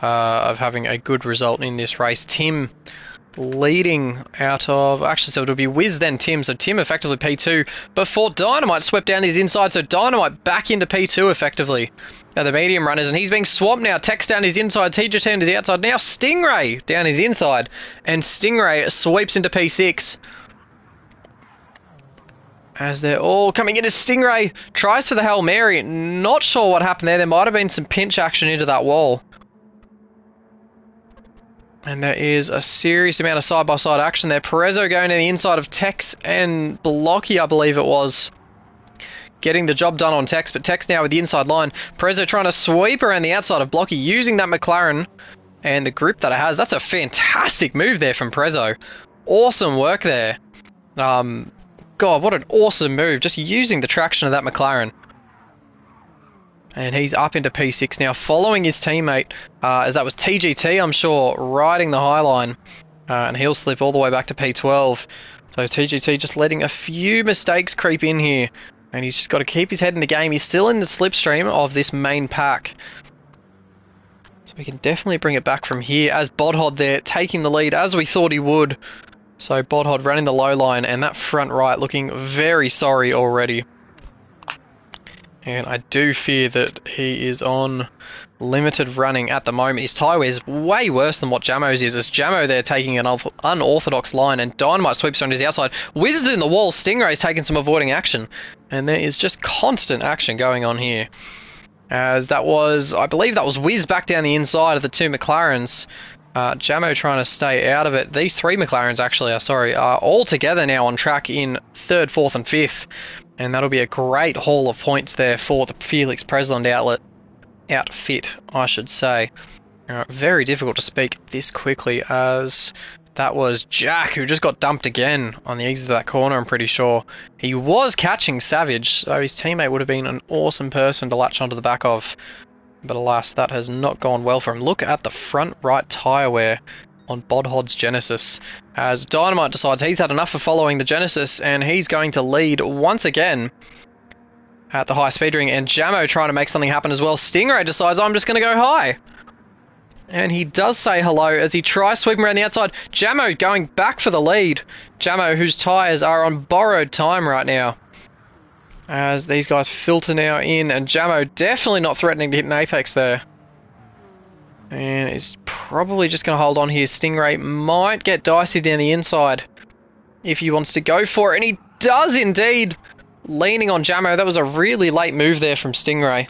of having a good result in this race. Tim leading out of, actually, so it'll be Wiz then Tim, so Tim effectively P2 before Dynamite swept down his inside, so Dynamite back into P2 effectively. Now the medium runners, and he's being swamped now. Tex down his inside, TGT down his outside, now Stingray down his inside, and Stingray sweeps into P6. As they're all coming in, as Stingray tries for the Hail Mary. Not sure what happened there. There might have been some pinch action into that wall. And there is a serious amount of side-by-side action there. Prezzo going to the inside of Tex and Blocky, I believe it was. getting the job done on Tex, but Tex now with the inside line. Prezzo trying to sweep around the outside of Blocky using that McLaren and the grip that it has. That's a fantastic move there from Prezzo. Awesome work there. God, what an awesome move, just using the traction of that McLaren. And he's up into P6 now, following his teammate, as that was TGT, I'm sure, riding the high line. And he'll slip all the way back to P12. So TGT just letting a few mistakes creep in here. And he's just got to keep his head in the game. He's still in the slipstream of this main pack. So we can definitely bring it back from here, as Bodhod there taking the lead as we thought he would. So Bodhod running the low line, and that front right looking very sorry already. And I do fear that he is on limited running at the moment. His tyre wear is way worse than what Jamo's is, as Jamo there taking an unorthodox line, and Dynamite sweeps on his outside. Whizzes in the wall, Stingray's taking some avoiding action. And there is just constant action going on here. As that was, I believe that was Whiz back down the inside of the two McLarens. Jamo trying to stay out of it. These three McLarens actually are all together now on track in 3rd, 4th and 5th. And that'll be a great haul of points there for the Felix Presland outfit, I should say. Very difficult to speak this quickly, as that was Jack who just got dumped again on the exit of that corner, I'm pretty sure. He was catching Savage, so his teammate would have been an awesome person to latch onto the back of. But alas, that has not gone well for him. Look at the front right tyre wear on Bodhod's Genesis, as Dynamite decides he's had enough of following the Genesis, and he's going to lead once again at the high speed ring, and Jamo trying to make something happen as well. Stingray decides, I'm just going to go high. And he does say hello as he tries sweeping around the outside. Jamo going back for the lead. Jamo, whose tyres are on borrowed time right now, as these guys filter now in, and Jamo definitely not threatening to hit an apex there. And is probably just going to hold on here. Stingray might get dicey down the inside if he wants to go for it, and he does indeed, leaning on Jamo. That was a really late move there from Stingray.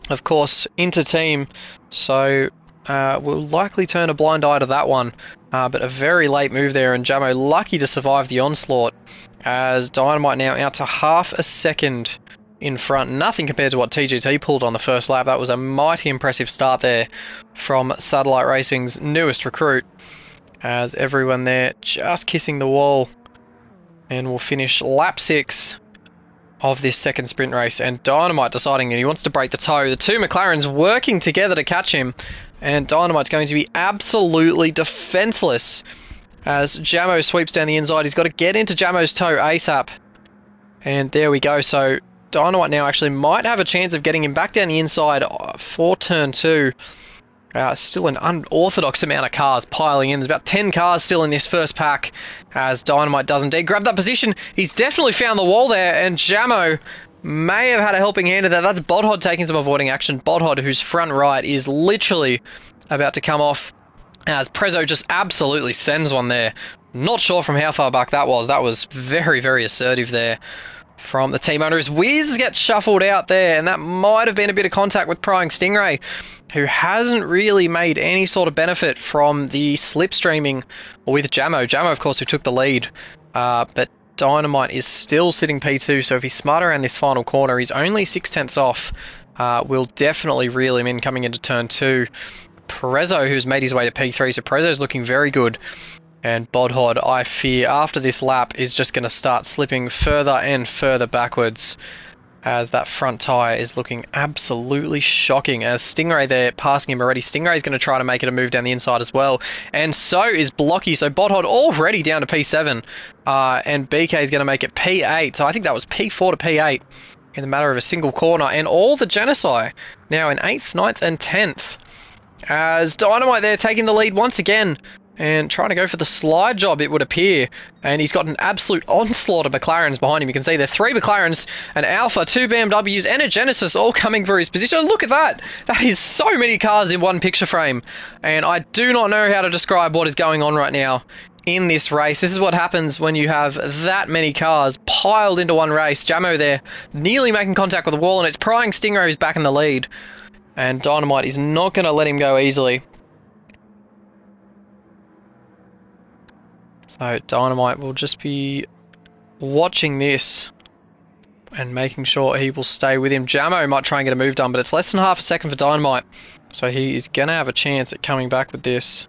Of course, into team, so we'll likely turn a blind eye to that one. But a very late move there, and Jamo lucky to survive the onslaught, as Dynamite now out to half a second in front. Nothing compared to what TGT pulled on the first lap. That was a mighty impressive start there from Satellite Racing's newest recruit, as everyone there just kissing the wall. And we'll finish lap 6 of this second sprint race, and Dynamite deciding that he wants to break the toe. The two McLarens working together to catch him, and Dynamite's going to be absolutely defenseless as Jamo sweeps down the inside. He's got to get into Jamo's toe ASAP. And there we go. So Dynamite now actually might have a chance of getting him back down the inside for turn 2. Still an unorthodox amount of cars piling in. There's about 10 cars still in this first pack, as Dynamite does indeed grab that position. He's definitely found the wall there, and Jamo may have had a helping hand of that. That's Bodhod taking some avoiding action. Bodhod, whose front right is literally about to come off, as Prezzo just absolutely sends one there. Not sure from how far back that was. That was very, very assertive there from the team owner, as Wiz gets shuffled out there, and that might have been a bit of contact with Pryingstingray, who hasn't really made any sort of benefit from the slipstreaming with Jamo. Jamo, of course, who took the lead, but Dynamite is still sitting P2, so if he's smart around this final corner, he's only 6/10 off. Will definitely reel him in coming into turn 2. Prezzo, who's made his way to P3, so Prezzo's looking very good. And Bodhod, I fear, after this lap, is just going to start slipping further and further backwards, as that front tyre is looking absolutely shocking, as Stingray there passing him already. Stingray's going to try to make it a move down the inside as well, and so is Blocky. So Bodhod already down to P7, and BK is going to make it P8. So I think that was P4 to P8 in the matter of a single corner, and all the Genesai now in 8th, 9th and 10th, as Dynamite there taking the lead once again, and trying to go for the slide job, it would appear. And he's got an absolute onslaught of McLarens behind him. You can see there 3 McLarens, an Alpha, 2 BMWs, and a Genesis all coming for his position. And look at that! That is so many cars in one picture frame. And I do not know how to describe what is going on right now in this race. This is what happens when you have that many cars piled into one race. Jamo there nearly making contact with the wall, and it's Pryingstingray who's back in the lead. And Dynamite is not going to let him go easily. So Dynamite will just be watching this and making sure he will stay with him. Jamo might try and get a move done, but it's less than half a second for Dynamite. So he is going to have a chance at coming back with this.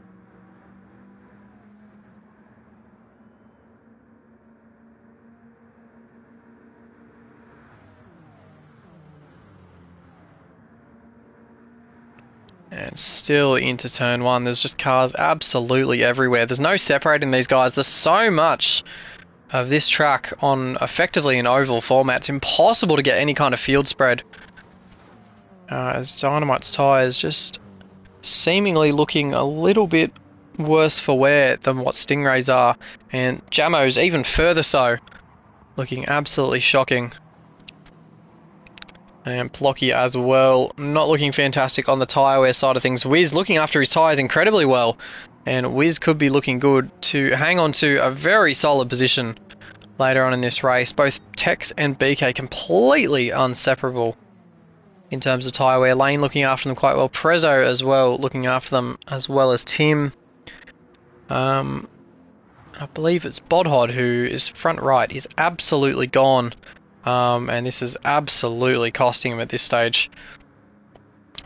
And still into turn one. There's just cars absolutely everywhere. There's no separating these guys. There's so much of this track on effectively an oval format. It's impossible to get any kind of field spread. As Dynamite's tyres just seemingly looking a little bit worse for wear than what Stingray's are. And Jamo's even further so. Looking absolutely shocking. And Blocky as well, not looking fantastic on the tyre wear side of things. Wiz looking after his tyres incredibly well. And Wiz could be looking good to hang on to a very solid position later on in this race. Both Tex and BK completely inseparable in terms of tyre wear. Lane looking after them quite well. Prezzo as well looking after them, as well as Tim. I believe it's Bodhod who is front right, is absolutely gone. And this is absolutely costing him at this stage.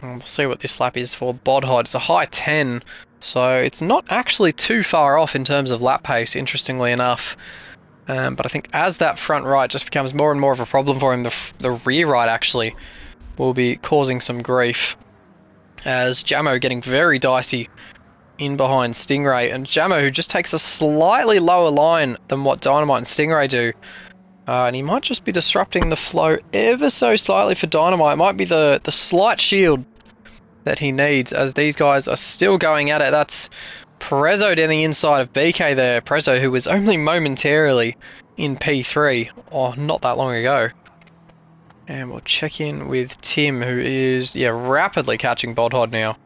And we'll see what this lap is for Bodhod. It's a high 10, so it's not actually too far off in terms of lap pace, interestingly enough. But I think as that front right just becomes more and more of a problem for him, the rear right actually will be causing some grief. As Jamo getting very dicey in behind Stingray, and Jamo who just takes a slightly lower line than what Dynamite and Stingray do. And he might just be disrupting the flow ever so slightly for Dynamite. It might be the slight shield that he needs, as these guys are still going at it. That's Prezzo down the inside of BK there. Prezzo, who was only momentarily in P3, not that long ago. And we'll check in with Tim, who is rapidly catching Bodhod now.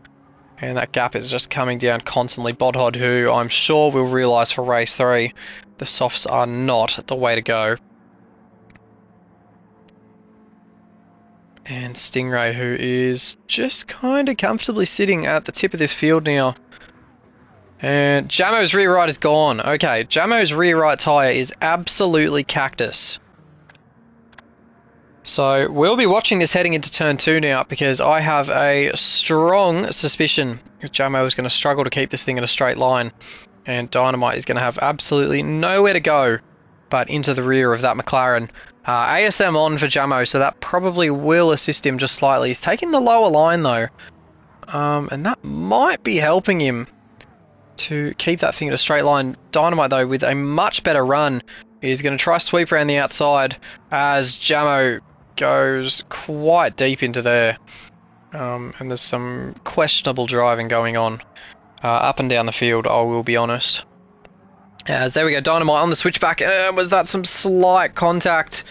And that gap is just coming down constantly. Bodhod, who I'm sure will realise for race 3, the softs are not the way to go. And Stingray, who is just kind of comfortably sitting at the tip of this field now. And Jamo's rear right is gone. Okay, Jamo's rear right tyre is absolutely cactus. So we'll be watching this heading into turn 2 now, because I have a strong suspicion that Jamo is going to struggle to keep this thing in a straight line. And Dynamite is going to have absolutely nowhere to go but into the rear of that McLaren. ASM on for Jamo, so that probably will assist him just slightly. He's taking the lower line though, and that might be helping him to keep that thing in a straight line. Dynamite though, with a much better run, is going to try sweep around the outside as Jamo goes quite deep into there. And there's some questionable driving going on up and down the field, I will be honest. As there we go, Dynamite on the switchback. Was that some slight contact?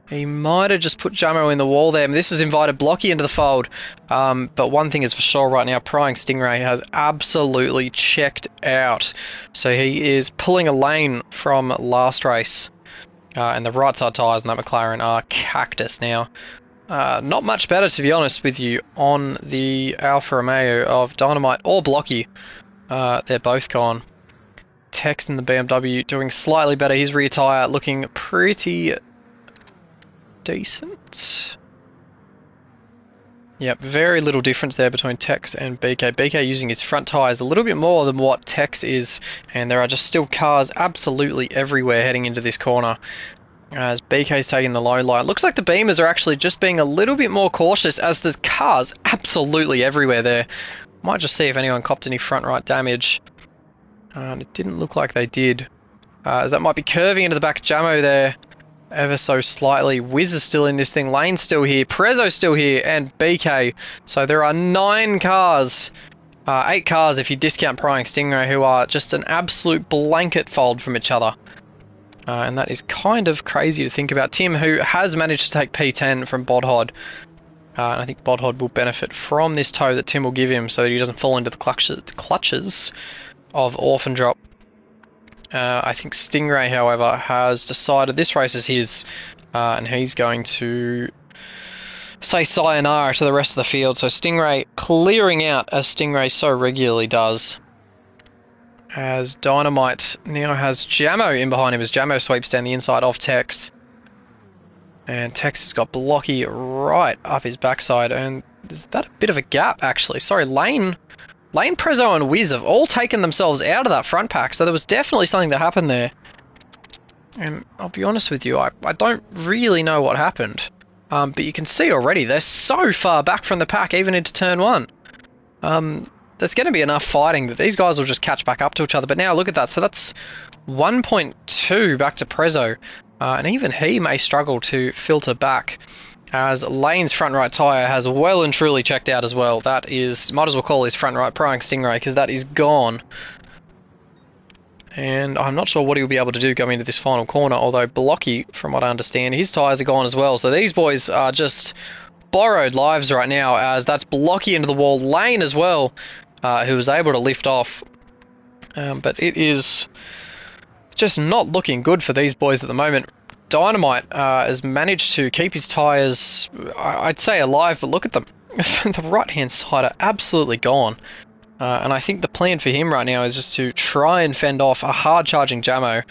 He might have just put Jamo in the wall there. This has invited Blocky into the fold. But one thing is for sure right now, Pryingstingray has absolutely checked out. So he is pulling a lane from last race. And the right side tyres on that McLaren are cactus now. Not much better, to be honest with you, on the Alfa Romeo of Dynamite or Blocky. They're both gone. Tex in the BMW doing slightly better. His rear tyre looking pretty decent. Yep, very little difference there between Tex and BK. BK using his front tyres a little bit more than what Tex is, and there are just still cars absolutely everywhere heading into this corner. As BK's taking the low line. Looks like the Beamers are actually just being a little bit more cautious, as there's cars absolutely everywhere there. Might just see if anyone copped any front right damage. And it didn't look like they did. As that might be curving into the back of Jamo there ever so slightly. Wiz is still in this thing. Lane's still here. Prezzo's still here. And BK. So there are 9 cars. 8 cars if you discount Pryingstingray, who are just an absolute blanket fold from each other. And that is kind of crazy to think about. Tim, who has managed to take P10 from Bodhod. And I think Bodhod will benefit from this tow that Tim will give him, so that he doesn't fall into the clutches of Orphan Drop. I think Stingray, however, has decided this race is his, and he's going to say sayonara to the rest of the field. So Stingray clearing out, as Stingray so regularly does. As Dynamite now has Jamo in behind him, as Jamo sweeps down the inside of Tex. And Tex has got Blocky right up his backside, and is that a bit of a gap, actually? Sorry, Lane, Prezzo, and Wiz have all taken themselves out of that front pack, so there was definitely something that happened there. And I'll be honest with you, I don't really know what happened. But you can see already, they're so far back from the pack, even into turn 1. There's going to be enough fighting that these guys will just catch back up to each other. But now look at that, so that's 1.2 back to Prezzo. And even he may struggle to filter back, as Lane's front right tyre has well and truly checked out as well. That is, might as well call his front right Pryingstingray, because that is gone. And I'm not sure what he'll be able to do going into this final corner, although Blocky, from what I understand, his tyres are gone as well. So these boys are just borrowed lives right now, as that's Blocky into the wall. Lane as well, who was able to lift off. But it is just not looking good for these boys at the moment. Dynamite has managed to keep his tyres, I'd say, alive, but look at them. The right-hand side are absolutely gone. And I think the plan for him right now is just to try and fend off a hard-charging Jamo,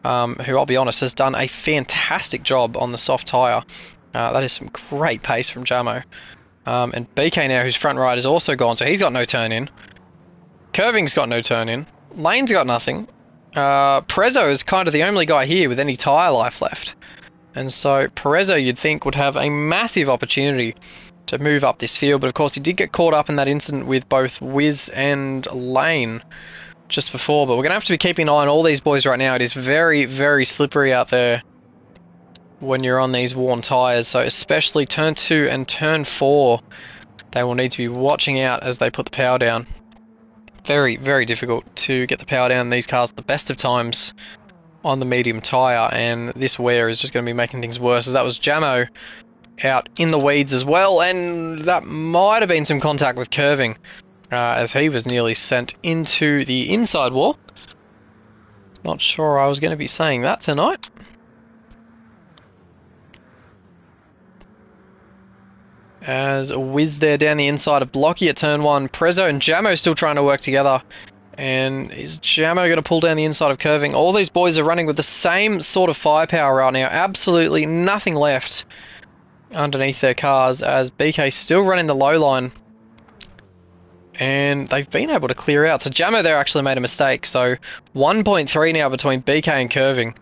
who, I'll be honest, has done a fantastic job on the soft tyre. That is some great pace from Jamo. And BK now, whose front right is also gone, so he's got no turn-in. Curving's got no turn-in. Lane's got nothing. Prezzo is kind of the only guy here with any tyre life left. And so Prezzo, you'd think, would have a massive opportunity to move up this field, but of course he did get caught up in that incident with both Wiz and Lane just before. But we're going to have to be keeping an eye on all these boys right now. It is very, very slippery out there when you're on these worn tyres, so especially turn 2 and turn 4, they will need to be watching out as they put the power down. Very, very difficult to get the power down in these cars at the best of times on the medium tyre, and this wear is just going to be making things worse, as that was Jamo out in the weeds as well, and that might have been some contact with Curving, as he was nearly sent into the inside wall. Not sure I was going to be saying that tonight. As Wiz there down the inside of Blocky at turn 1. Prezzo and Jamo still trying to work together. And is Jamo going to pull down the inside of Curving? All these boys are running with the same sort of firepower right now. Absolutely nothing left underneath their cars, as BK's still running the low line. And they've been able to clear out. So Jamo there actually made a mistake. So 1.3 now between BK and Curving.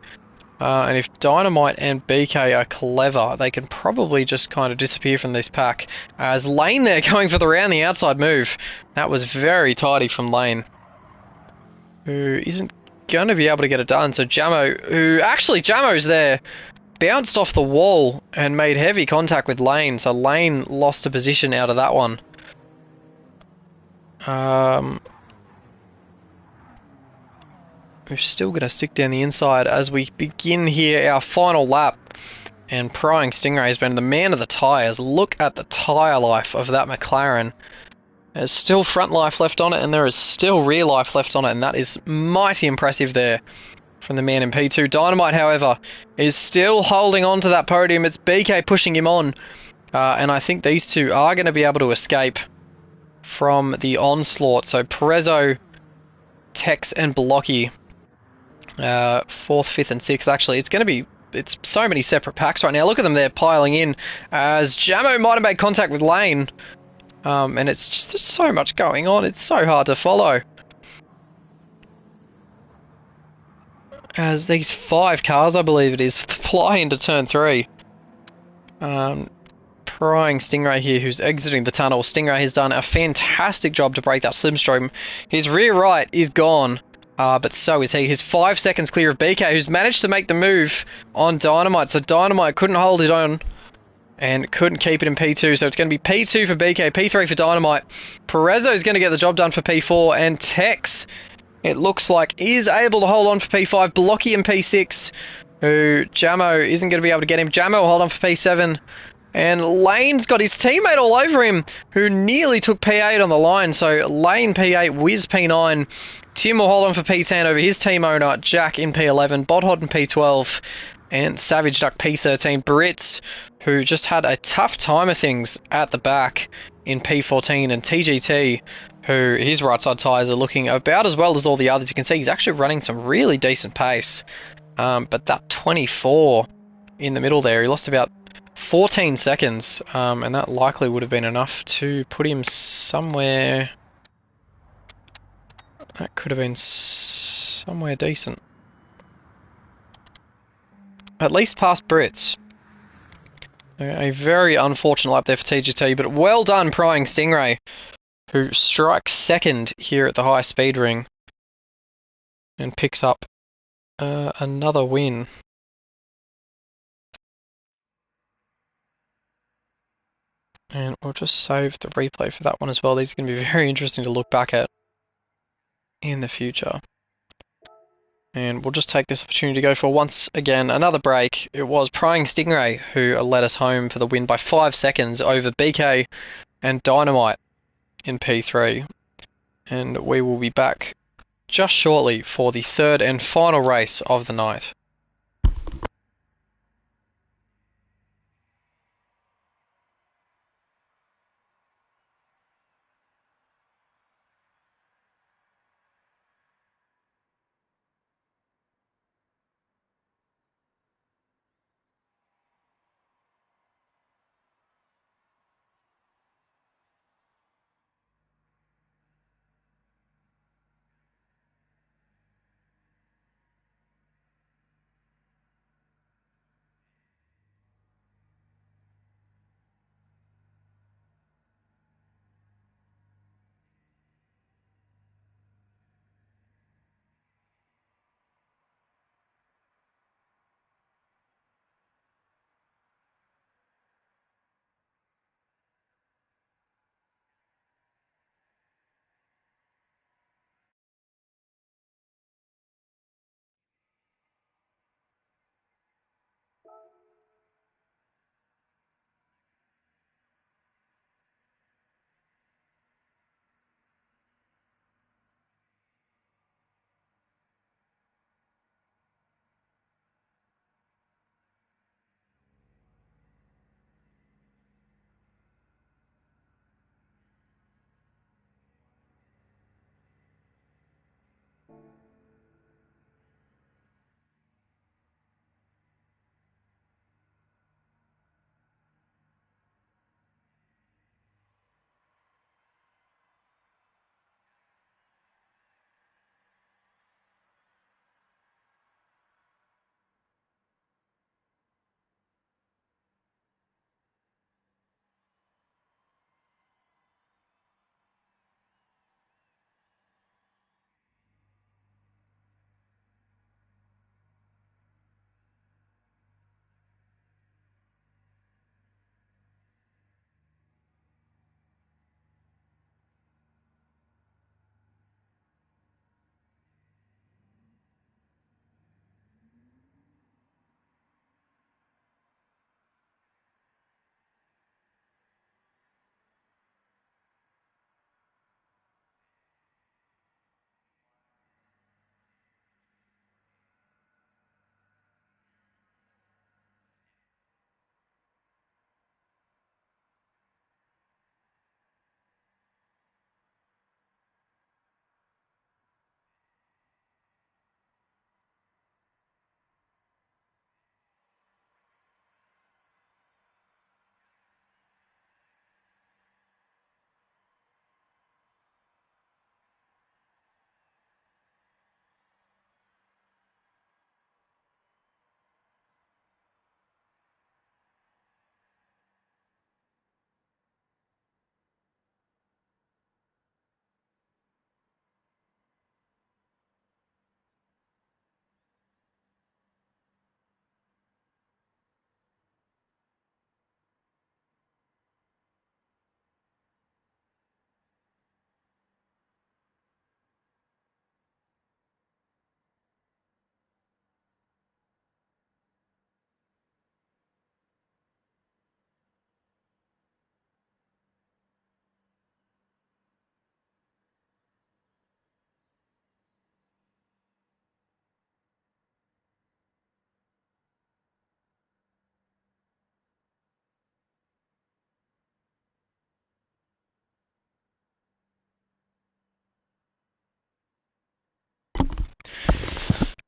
And if Dynamite and BK are clever, they can probably just kind of disappear from this pack. As Lane there going for the round the outside move. That was very tidy from Lane, who isn't going to be able to get it done. So Jamo's there, bounced off the wall and made heavy contact with Lane. So Lane lost a position out of that one. We're still going to stick down the inside as we begin here our final lap. And Pryingstingray has been the man of the tyres. Look at the tyre life of that McLaren. There's still front life left on it, and there is still rear life left on it, and that is mighty impressive there from the man in P2. Dynamite, however, is still holding on to that podium. It's BK pushing him on, and I think these two are going to be able to escape from the onslaught. So Prezzo, Tex, and Blocky, 4th, 5th, and 6th. Actually, it's so many separate packs right now. Look at them there piling in, as Jamo might have made contact with Lane. And it's just, there's so much going on, it's so hard to follow. As these 5 cars, I believe it is, fly into turn 3. Pryingstingray here, who's exiting the tunnel. Stingray has done a fantastic job to break that slipstream. His rear right is gone, but so is he. He's 5 seconds clear of BK, who's managed to make the move on Dynamite. So Dynamite couldn't hold it on and couldn't keep it in P2, so it's going to be P2 for BK, P3 for Dynamite. Prezzo is going to get the job done for P4, and Tex, it looks like, is able to hold on for P5. Blocky in P6, who Jamo isn't going to be able to get him. Jamo will hold on for P7, and Lane's got his teammate all over him, who nearly took P8 on the line. So Lane P8, Wiz P9, Tim will hold on for P10 over his team owner, Jack in P11, Bodhod in P12, and Savage Duck P13. Brits, who just had a tough time of things at the back, in P14, and TGT, who his right side tyres are looking about as well as all the others. You can see he's actually running some really decent pace, but that 24 in the middle there, he lost about 14 seconds, and that likely would have been enough to put him somewhere. That could have been somewhere decent. At least past Brits. A very unfortunate lap there for TGT, but well done, Pryingstingray, who strikes second here at the high speed ring and picks up another win. And we'll just save the replay for that one as well. These are going to be very interesting to look back at in the future. And we'll just take this opportunity to go for, once again, another break. It was Pryingstingray who led us home for the win by 5 seconds over BK and Dynamite in P3. And we will be back just shortly for the third and final race of the night.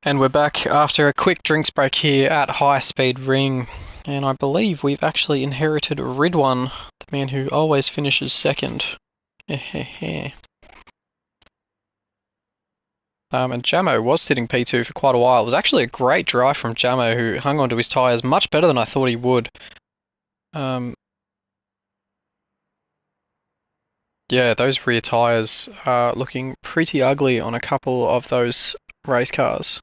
And we're back after a quick drinks break here at High Speed Ring. And I believe we've actually inherited Ridwan, the man who always finishes second. And Jamo was sitting P2 for quite a while. It was actually a great drive from Jamo, who hung onto his tyres much better than I thought he would. Yeah, those rear tyres are looking pretty ugly on a couple of those race cars.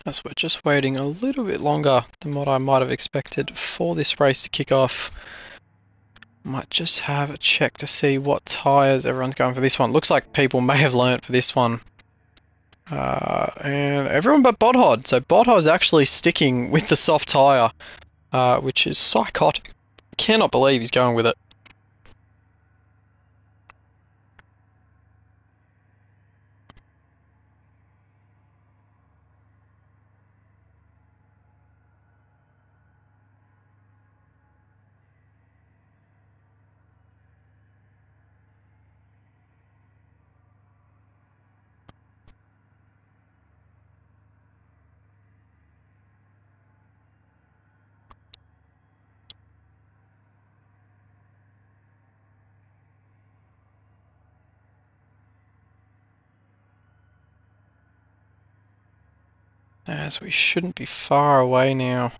As we're just waiting a little bit longer than what I might have expected for this race to kick off. Might just have a check to see what tyres everyone's going for this one. Looks like people may have learnt for this one. And everyone but Bodhod. So Bodhod's actually sticking with the soft tyre, which is psychotic. Cannot believe he's going with it. As we shouldn't be far away now.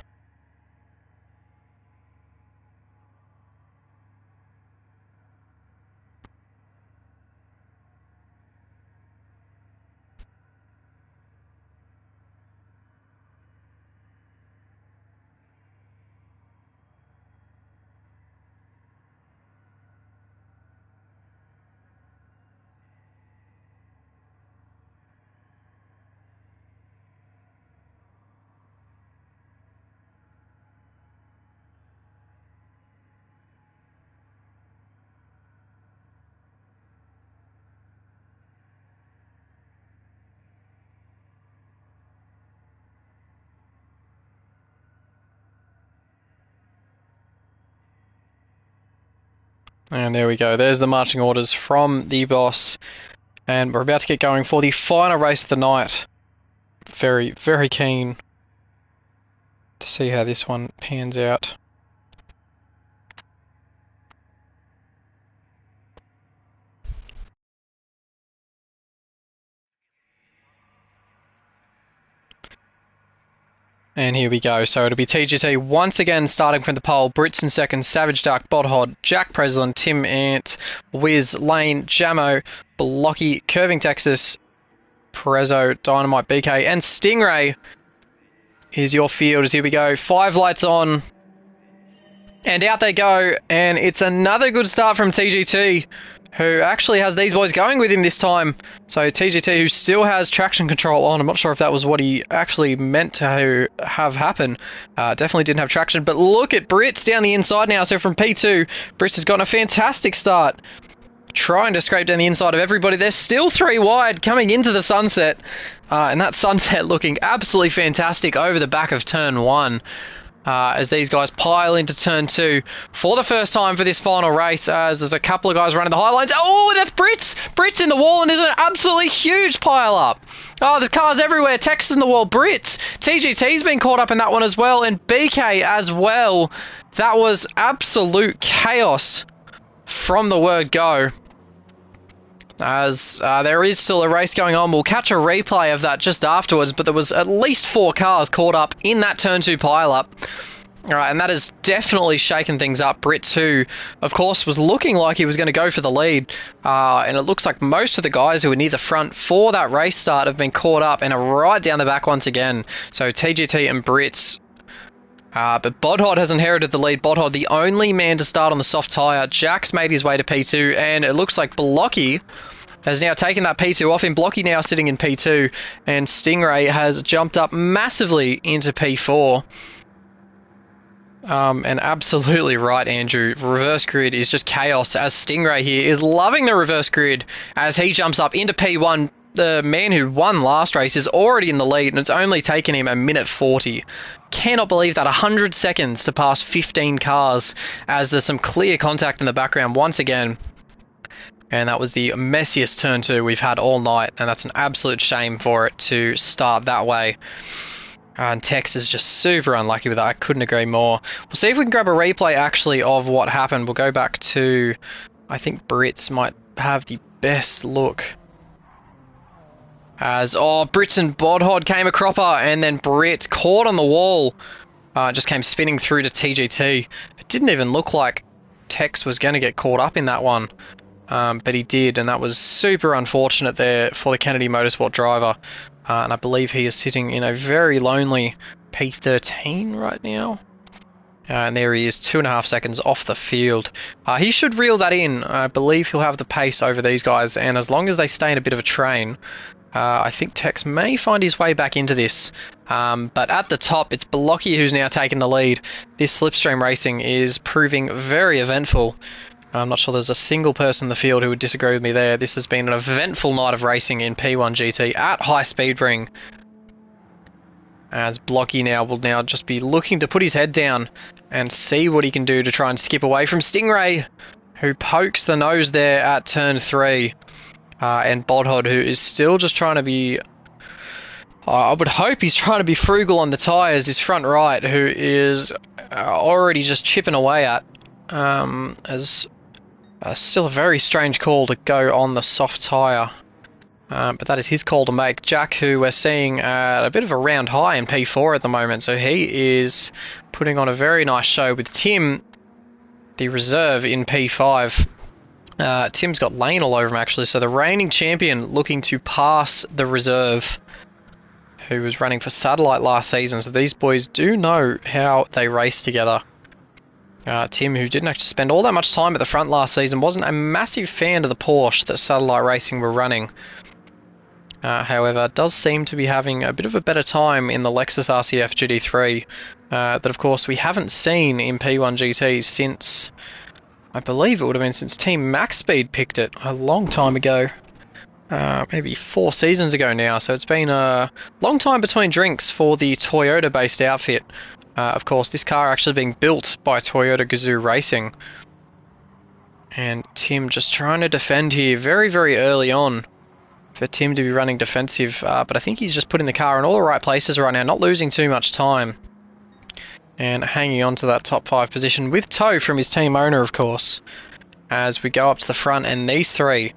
And there we go. There's the marching orders from the boss. And we're about to get going for the final race of the night. Very, very keen to see how this one pans out. And here we go. So it'll be TGT once again starting from the pole. Brits in second, Savage Duck, Bodhod, Jack Preslin, Tim Ant, Wiz, Lane, Jamo, Blocky, Curving Texas, Perezzo, Dynamite, BK, and Stingray. Here's your field as here we go. 5 lights on. And out they go. And it's another good start from TGT, who actually has these boys going with him this time. So TGT, who still has traction control on. I'm not sure if that was what he actually meant to have happen. Definitely didn't have traction. But look at Brits down the inside now. So from P2, Brits has gotten a fantastic start, trying to scrape down the inside of everybody. They're still 3 wide coming into the sunset. And that sunset looking absolutely fantastic over the back of turn 1. As these guys pile into turn 2 for the first time for this final race, as there's a couple of guys running the high lines. Oh, that's Brits! Brits in the wall, and there's an absolutely huge pile up. Oh, there's cars everywhere. Texas in the wall. Brits. TGT's been caught up in that one as well, and BK as well. That was absolute chaos from the word go. As there is still a race going on. We'll catch a replay of that just afterwards, but there was at least 4 cars caught up in that turn 2 pile-up. Alright, and that has definitely shaken things up. Brits, who, of course, was looking like he was going to go for the lead, and it looks like most of the guys who were near the front for that race start have been caught up and are right down the back once again. So TGT and Brits But Bodhod has inherited the lead. Bodhod, the only man to start on the soft tyre. Jack's made his way to P2, and it looks like Blocky has now taken that P2 off him. Blocky now sitting in P2, and Stingray has jumped up massively into P4. And absolutely right, Andrew. Reverse grid is just chaos, as Stingray here is loving the reverse grid as he jumps up into P1. The man who won last race is already in the lead, and it's only taken him a minute 40. Cannot believe that. 100 seconds to pass 15 cars, as there's some clear contact in the background once again. And that was the messiest turn 2 we've had all night, and that's an absolute shame for it to start that way. And Tex is just super unlucky with that. I couldn't agree more. We'll see if we can grab a replay actually of what happened. We'll go back to, I think Brits might have the best look. As, Brits and Bodhod came a cropper, and then Brit caught on the wall. Just came spinning through to TGT. It didn't even look like Tex was going to get caught up in that one. But he did, and that was super unfortunate there for the Kennedy Motorsport driver. And I believe he is sitting in a very lonely P13 right now. And there he is, 2.5 seconds off the field. He should reel that in. I believe he'll have the pace over these guys, and as long as they stay in a bit of a train, I think Tex may find his way back into this. But at the top, it's Blocky who's now taken the lead. This slipstream racing is proving very eventful. I'm not sure there's a single person in the field who would disagree with me there. This has been an eventful night of racing in P1 GT at high speed ring. As Blocky now will just be looking to put his head down and see what he can do to try and skip away from Stingray, who pokes the nose there at turn 3. And Bodhod, who is still just trying to be... I would hope he's trying to be frugal on the tyres, is front right, who is already just chipping away at. As still a very strange call to go on the soft tyre. But that is his call to make. Jack, who we're seeing at a bit of a round high in P4 at the moment, so he is putting on a very nice show with Tim, the reserve, in P5. Tim's got lane all over him actually, so the reigning champion looking to pass the reserve, who was running for Satellite last season, so these boys do know how they race together. Tim, who didn't actually spend all that much time at the front last season, wasn't a massive fan of the Porsche that Satellite Racing were running. However, does seem to be having a bit of a better time in the Lexus RCF GT3 that, of course, we haven't seen in P1 GT since, I believe it would have been since Team Max Speed picked it a long time ago. Maybe 4 seasons ago now, so it's been a long time between drinks for the Toyota-based outfit. Of course, this car actually being built by Toyota Gazoo Racing. And Tim just trying to defend here very, very early on for Tim to be running defensive. But I think he's just putting the car in all the right places right now, not losing too much time. And hanging on to that top 5 position with tow from his team owner, of course. As we go up to the front, and these three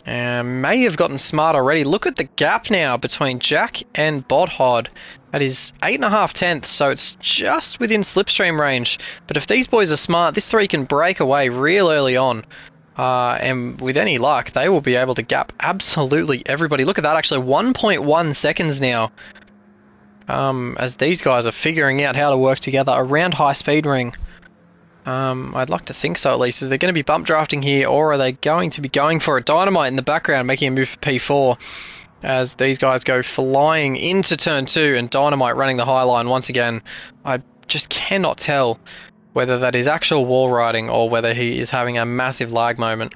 may have gotten smart already. Look at the gap now between Jack and Bodhod. That is 8.5 tenths, so it's just within slipstream range. But if these boys are smart, this three can break away real early on. And with any luck, they will be able to gap absolutely everybody. Look at that, actually 1.1 seconds now. As these guys are figuring out how to work together around high speed ring. I'd like to think so at least. Is they going to be bump drafting here, or are they going to be going for it? Dynamite in the background making a move for P4 as these guys go flying into turn 2, and Dynamite running the high line once again. I just cannot tell whether that is actual wall riding or whether he is having a massive lag moment.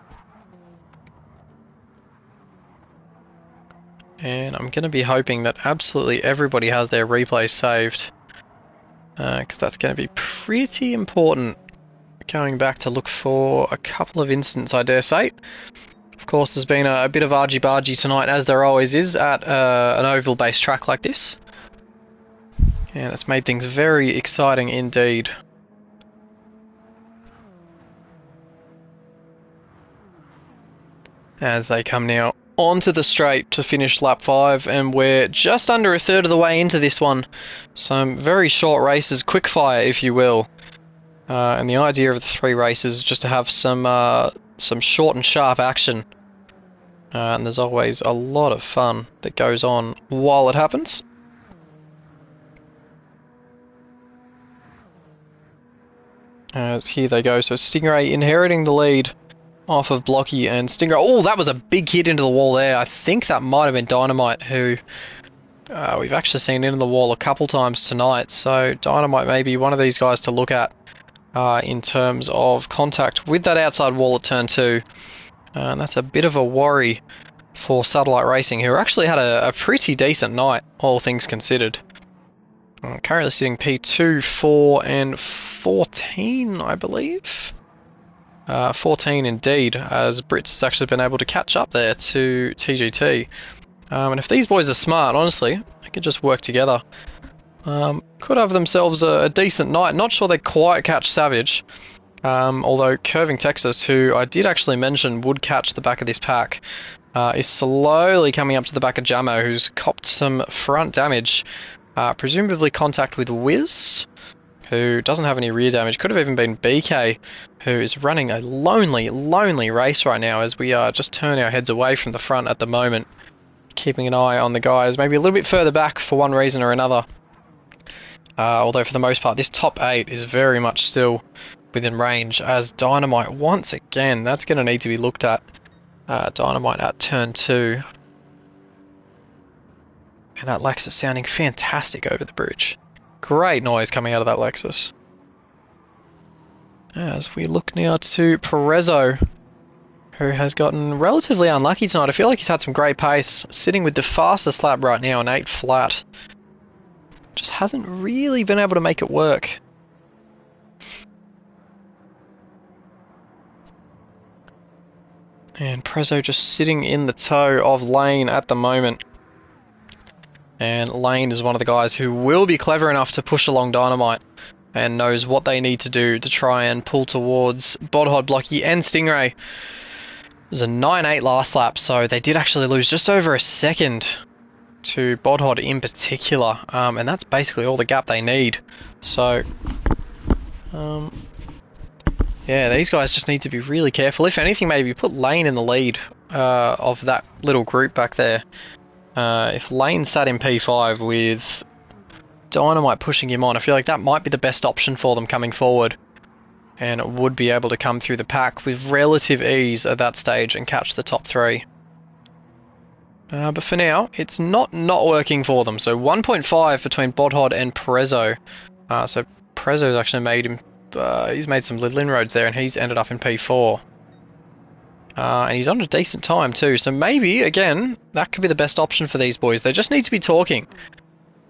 And I'm going to be hoping that absolutely everybody has their replay saved, because that's going to be pretty important. Going back to look for a couple of incidents, I dare say. Of course, there's been a bit of argy-bargy tonight, as there always is at an oval-based track like this. And it's made things very exciting indeed. As they come now onto the straight to finish lap 5, and we're just under a third of the way into this one. Some very short races, quick fire if you will. And the idea of the 3 races is just to have some short and sharp action. And there's always a lot of fun that goes on while it happens. As here they go. So Stingray inheriting the lead off of Blocky and Stingray. Oh, that was a big hit into the wall there. I think that might have been Dynamite, who we've actually seen into the wall a couple times tonight. So Dynamite may be one of these guys to look at in terms of contact with that outside wall at turn 2. And that's a bit of a worry for Satellite Racing, who actually had a pretty decent night, all things considered. Currently sitting P2, 4 and 14, I believe. 14 indeed, as Brits has actually been able to catch up there to TGT. And if these boys are smart, honestly, they could just work together. Could have themselves a decent night. Not sure they quite catch Savage. Although Curving Texas, who I did actually mention would catch the back of this pack, is slowly coming up to the back of Jamo, who's copped some front damage. Presumably contact with Wiz, who doesn't have any rear damage. Could have even been BK, who is running a lonely race right now, as we just turn our heads away from the front at the moment, keeping an eye on the guys maybe a little bit further back for one reason or another. Although for the most part this top 8 is very much still within range, as Dynamite once again, that's going to need to be looked at. Dynamite at turn 2. And that Lexus sounding fantastic over the bridge. Great noise coming out of that Lexus. As we look now to Perezzo, who has gotten relatively unlucky tonight. I feel like he's had some great pace, sitting with the fastest lap right now, an 8 flat. Just hasn't really been able to make it work. And Prezzo just sitting in the toe of Lane at the moment. And Lane is one of the guys who will be clever enough to push along Dynamite and knows what they need to do to try and pull towards Bodhod, Blocky and Stingray. It was a 9-8 last lap, so they did actually lose just over a second to Bodhod in particular, and that's basically all the gap they need. So yeah, these guys just need to be really careful. If anything, maybe put Lane in the lead of that little group back there. If Lane sat in P5 with Dynamite pushing him on, I feel like that might be the best option for them coming forward, and would be able to come through the pack with relative ease at that stage and catch the top 3. But for now, it's not working for them. So 1.5 between Bodhod and Perezzo. So Perezzo's actually made him, he's made some little inroads there, and he's ended up in P4. And he's on a decent time too, so maybe, again, that could be the best option for these boys. They just need to be talking.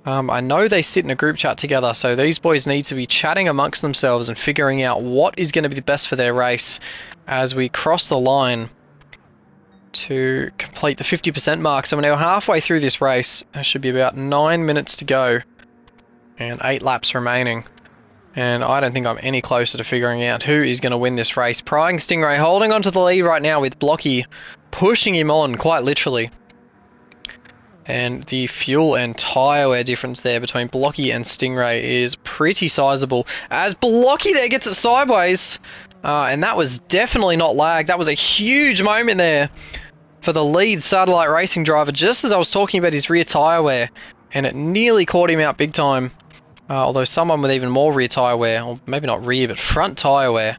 I know they sit in a group chat together, so these boys need to be chatting amongst themselves and figuring out what is going to be the best for their race as we cross the line to complete the 50% mark. So we're now halfway through this race. There should be about 9 minutes to go and 8 laps remaining. And I don't think I'm any closer to figuring out who is going to win this race. Pryingstingray holding on to the lead right now with Blocky pushing him on, quite literally. And the fuel and tyre wear difference there between Blocky and Stingray is pretty sizable, as Blocky there gets it sideways. And that was definitely not lag. That was a huge moment there for the lead Satellite Racing driver, just as I was talking about his rear tyre wear. And it nearly caught him out big time. Although someone with even more rear tyre wear, or maybe not rear, but front tyre wear,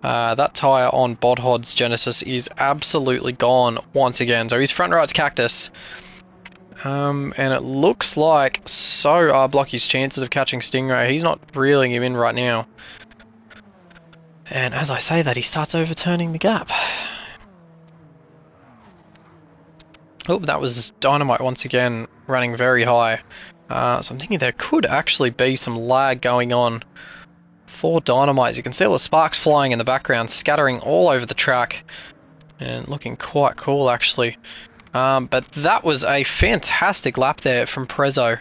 that tyre on Bodhod's Genesis is absolutely gone once again. So his front right's Cactus. And it looks like so are Blocky's chances of catching Stingray. He's not reeling him in right now. And as I say that, he starts overturning the gap. Oh, that was Dynamite once again, running very high. So I'm thinking there could actually be some lag going on for Dynamite. As you can see all the sparks flying in the background, scattering all over the track, and looking quite cool actually. But that was a fantastic lap there from Prezzo.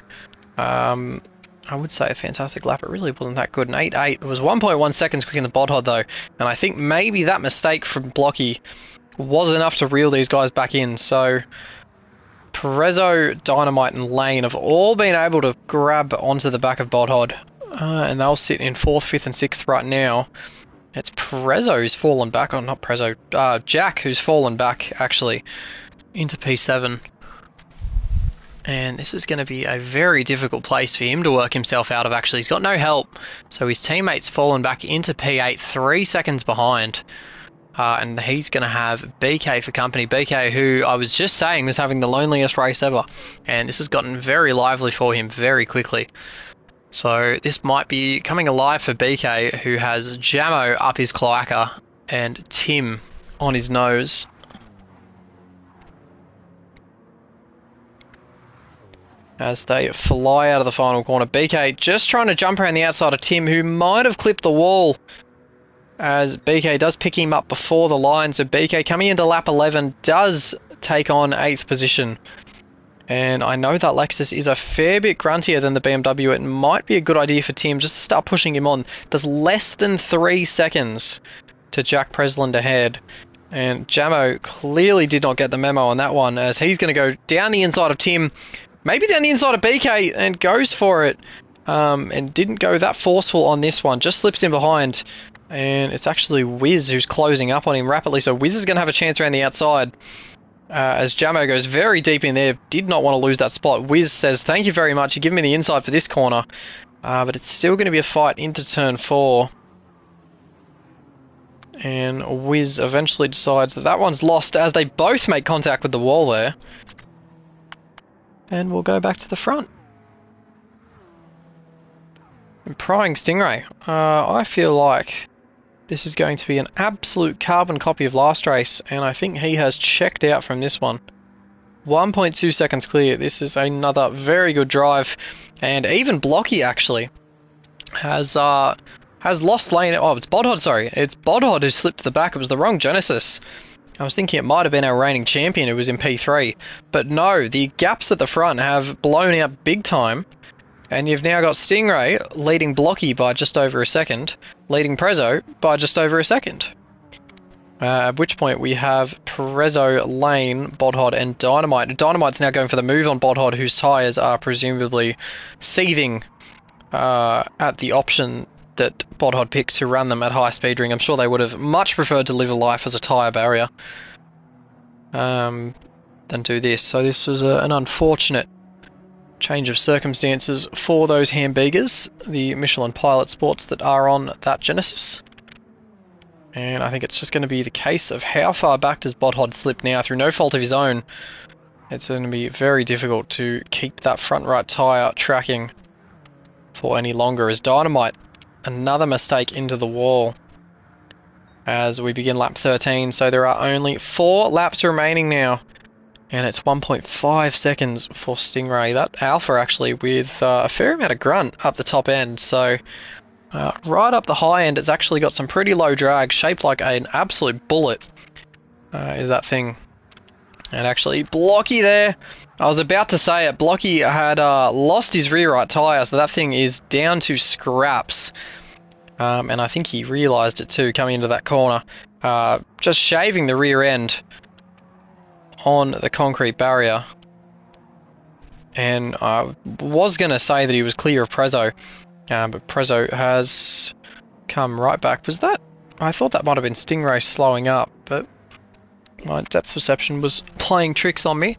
I would say a fantastic lap. It really wasn't that good. An 8.8. It was 1.1 seconds quicker than Bodhod though, and I think maybe that mistake from Blocky was enough to reel these guys back in. So Perezzo, Dynamite and Lane have all been able to grab onto the back of Bodhod, and they'll sit in 4th, 5th and 6th right now. It's Perezzo who's fallen back, or not Perezzo, Jack who's fallen back actually into P7. And this is going to be a very difficult place for him to work himself out of, actually. He's got no help, so his teammate's fallen back into P8, 3 seconds behind. And he's going to have BK for company. BK, who I was just saying was having the loneliest race ever. And this has gotten very lively for him very quickly. So this might be coming alive for BK, who has Jamo up his cloaca and Tim on his nose. As they fly out of the final corner. BK just trying to jump around the outside of Tim, who might have clipped the wall, as BK does pick him up before the line. So BK coming into lap 11 does take on 8th position. And I know that Lexus is a fair bit gruntier than the BMW. It might be a good idea for Tim just to start pushing him on. There's less than 3 seconds to Jack Presland ahead. And Jamo clearly did not get the memo on that one, as he's going to go down the inside of Tim. Maybe down the inside of BK, and goes for it. And didn't go that forceful on this one. Just slips in behind. And it's actually Wiz who's closing up on him rapidly. So Wiz is going to have a chance around the outside. As Jamo goes very deep in there. Did not want to lose that spot. Wiz says, thank you very much. You give me the inside for this corner. But it's still going to be a fight into turn 4. And Wiz eventually decides that that one's lost, as they both make contact with the wall there. And we'll go back to the front. And Pryingstingray, I feel like this is going to be an absolute carbon copy of last race, and I think he has checked out from this one. 1.2 seconds clear. This is another very good drive, and even Blocky actually has lost lane. Oh, it's Bodhod, sorry. It's Bodhod who slipped to the back. It was the wrong Genesis. I was thinking it might have been our reigning champion who was in P3. But no, the gaps at the front have blown out big time. And you've now got Stingray leading Blocky by just over a second, leading Prezzo by just over a second. At which point we have Prezzo, Lane, Bodhod and Dynamite. Dynamite's now going for the move on Bodhod, whose tyres are presumably seething at the option that Bodhod picked to run them at high speed ring. I'm sure they would have much preferred to live a life as a tyre barrier than do this. So this was an unfortunate change of circumstances for those Hamburgers, the Michelin Pilot Sports that are on that Genesis. And I think it's just going to be the case of how far back does Bodhod slip now through no fault of his own. It's going to be very difficult to keep that front right tyre tracking for any longer, as Dynamite, another mistake into the wall as we begin lap 13. So there are only 4 laps remaining now, and it's 1.5 seconds for Stingray. That Alpha actually with a fair amount of grunt up the top end. So right up the high end, it's actually got some pretty low drag, shaped like an absolute bullet is that thing. And actually Blocky there, I was about to say it, Blocky had lost his rear right tyre, so that thing is down to scraps. And I think he realised it too coming into that corner. Just shaving the rear end on the concrete barrier. And I was going to say that he was clear of Prezzo, but Prezzo has come right back. Was that? I thought that might have been Stingray slowing up, but my depth perception was playing tricks on me.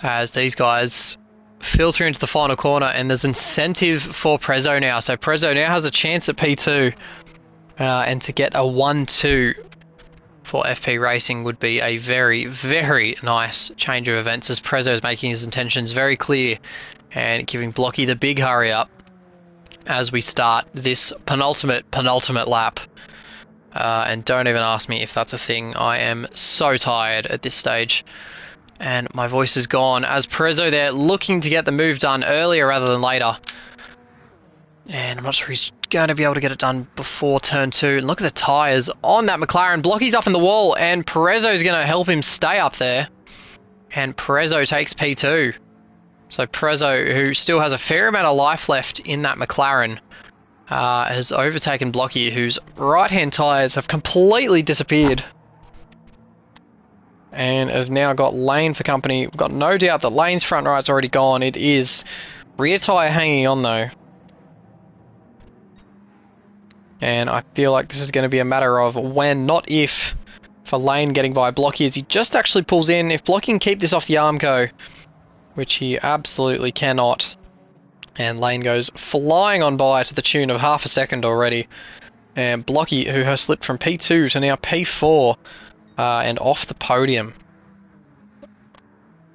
As these guys filter into the final corner, and there's incentive for Prezzo now. So Prezzo now has a chance at P2, and to get a 1-2 for FP Racing would be a very, very nice change of events, as Prezzo is making his intentions very clear and giving Blocky the big hurry up as we start this penultimate lap. And don't even ask me if that's a thing. I am so tired at this stage. And my voice is gone, as Prezzo there looking to get the move done earlier rather than later. And I'm not sure he's going to be able to get it done before turn 2. And look at the tyres on that McLaren. Blocky's up in the wall, and Prezzo's going to help him stay up there. And Prezzo takes P2. So Prezzo, who still has a fair amount of life left in that McLaren, has overtaken Blocky, whose right-hand tyres have completely disappeared. And have now got Lane for company. We've got no doubt that Lane's front right's already gone. It is rear tyre hanging on though. And I feel like this is going to be a matter of when, not if, for Lane getting by Blocky as he just actually pulls in. If Blocky can keep this off the Armco, which he absolutely cannot, and Lane goes flying on by to the tune of half a second already. And Blocky, who has slipped from P2 to now P4 and off the podium.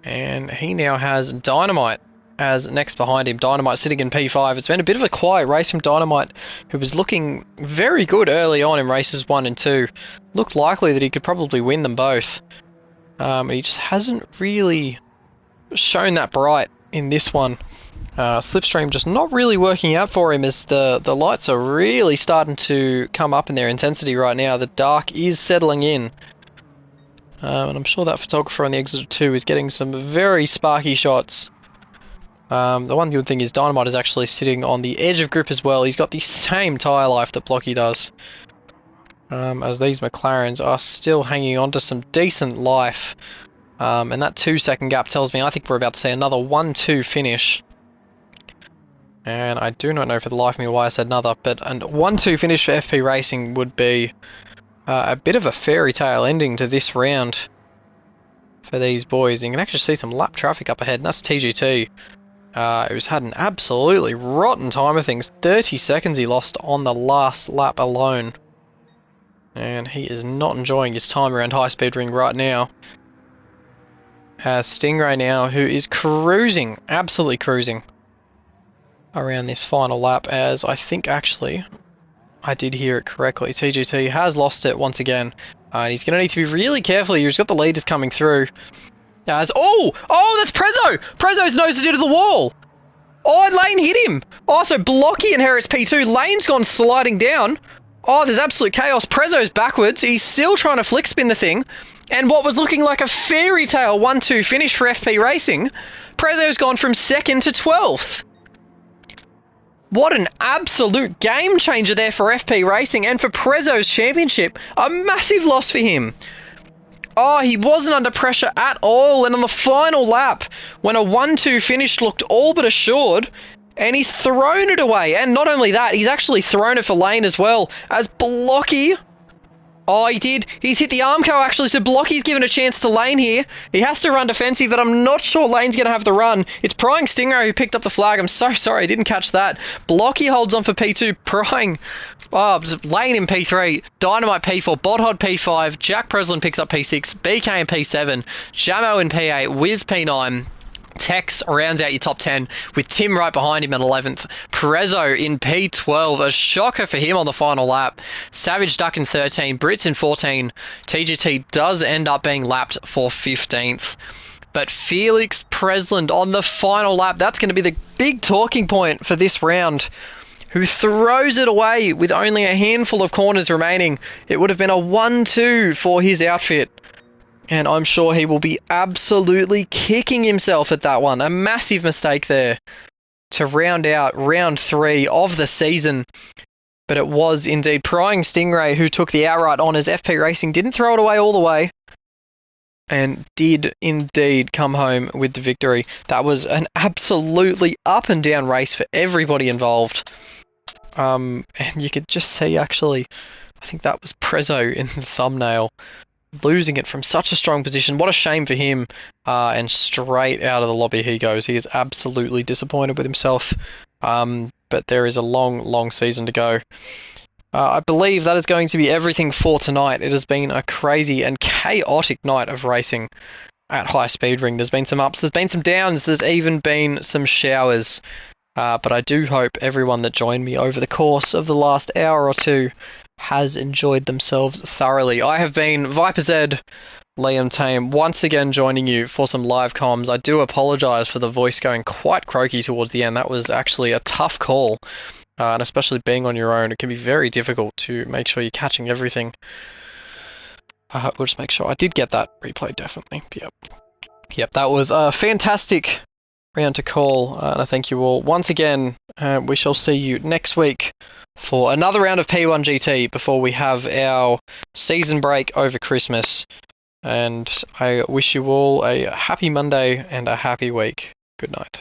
And he now has Dynamite as next behind him. Dynamite sitting in P5. It's been a bit of a quiet race from Dynamite, who was looking very good early on in races 1 and 2. Looked likely that he could probably win them both. He just hasn't really shown that bright in this one. Slipstream just not really working out for him as the lights are really starting to come up in their intensity right now. The dark is settling in. And I'm sure that photographer on the exit 2 is getting some very sparky shots. The one good thing is Dynamite is actually sitting on the edge of grip as well. He's got the same tyre life that Blocky does. As these McLarens are still hanging on to some decent life. And that 2-second gap tells me I think we're about to see another 1-2 finish. And I do not know for the life of me why I said another, but a 1-2 finish for FP Racing would be a bit of a fairy tale ending to this round for these boys. You can actually see some lap traffic up ahead, and that's TGT, who's had an absolutely rotten time of things. 30 seconds he lost on the last lap alone. And he is not enjoying his time around High Speed Ring right now. Stingray now, who is cruising, absolutely cruising around this final lap, as I think actually I did hear it correctly. TGT has lost it once again, and he's going to need to be really careful here. He's got the leaders coming through. As oh, that's Prezzo! Prezzo's nose into the wall! Oh, and Lane hit him! Oh, so Blocky inherits P2. Lane's gone sliding down. Oh, there's absolute chaos. Prezzo's backwards. He's still trying to flick spin the thing. And what was looking like a fairy tale 1-2 finish for FP Racing, Prezzo's gone from 2nd to 12th. What an absolute game changer there for FP Racing, and for Prezzo's championship, a massive loss for him. Oh, he wasn't under pressure at all, and on the final lap, when a 1-2 finish looked all but assured, and he's thrown it away. And not only that, he's actually thrown it for Lane as well, as Blocky... Oh, he did. He's hit the Armco, actually, so Blocky's given a chance to Lane here. He has to run defensive, but I'm not sure Lane's going to have the run. It's Pryingstingray who picked up the flag. I'm so sorry, I didn't catch that. Blocky holds on for P2. Lane in P3. Dynamite P4. Bodhod P5. Jack Preslin picks up P6. BK in P7. Jamo in P8. Wiz P9. Tex rounds out your top 10 with Tim right behind him at 11th. Prezzo in P12, a shocker for him on the final lap. Savage Duck in 13, Brits in 14. TGT does end up being lapped for 15th. But Felix Presland on the final lap, that's going to be the big talking point for this round, who throws it away with only a handful of corners remaining. It would have been a 1-2 for his outfit. And I'm sure he will be absolutely kicking himself at that one. A massive mistake there to round out round 3 of the season. But it was indeed Pryingstingray who took the outright honours. FP Racing didn't throw it away all the way, and did indeed come home with the victory. That was an absolutely up and down race for everybody involved. And you could just see, actually, I think that was Prezzo in the thumbnail, losing it from such a strong position. What a shame for him. And straight out of the lobby he goes. He is absolutely disappointed with himself. But there is a long season to go. I believe that is going to be everything for tonight. It has been a crazy and chaotic night of racing at High Speed Ring. There's been some ups, there's been some downs, there's even been some showers. But I do hope everyone that joined me over the course of the last hour or two has enjoyed themselves thoroughly. I have been Viper Z, Liam Tame, once again joining you for some live comms. I do apologise for the voice going quite croaky towards the end. That was actually a tough call, and especially being on your own, it can be very difficult to make sure you're catching everything. We'll just make sure I did get that replay, definitely. Yep, that was a fantastic round to call, and I thank you all once again. We shall see you next week for another round of P1 GT before we have our season break over Christmas. And I wish you all a happy Monday and a happy week. Good night.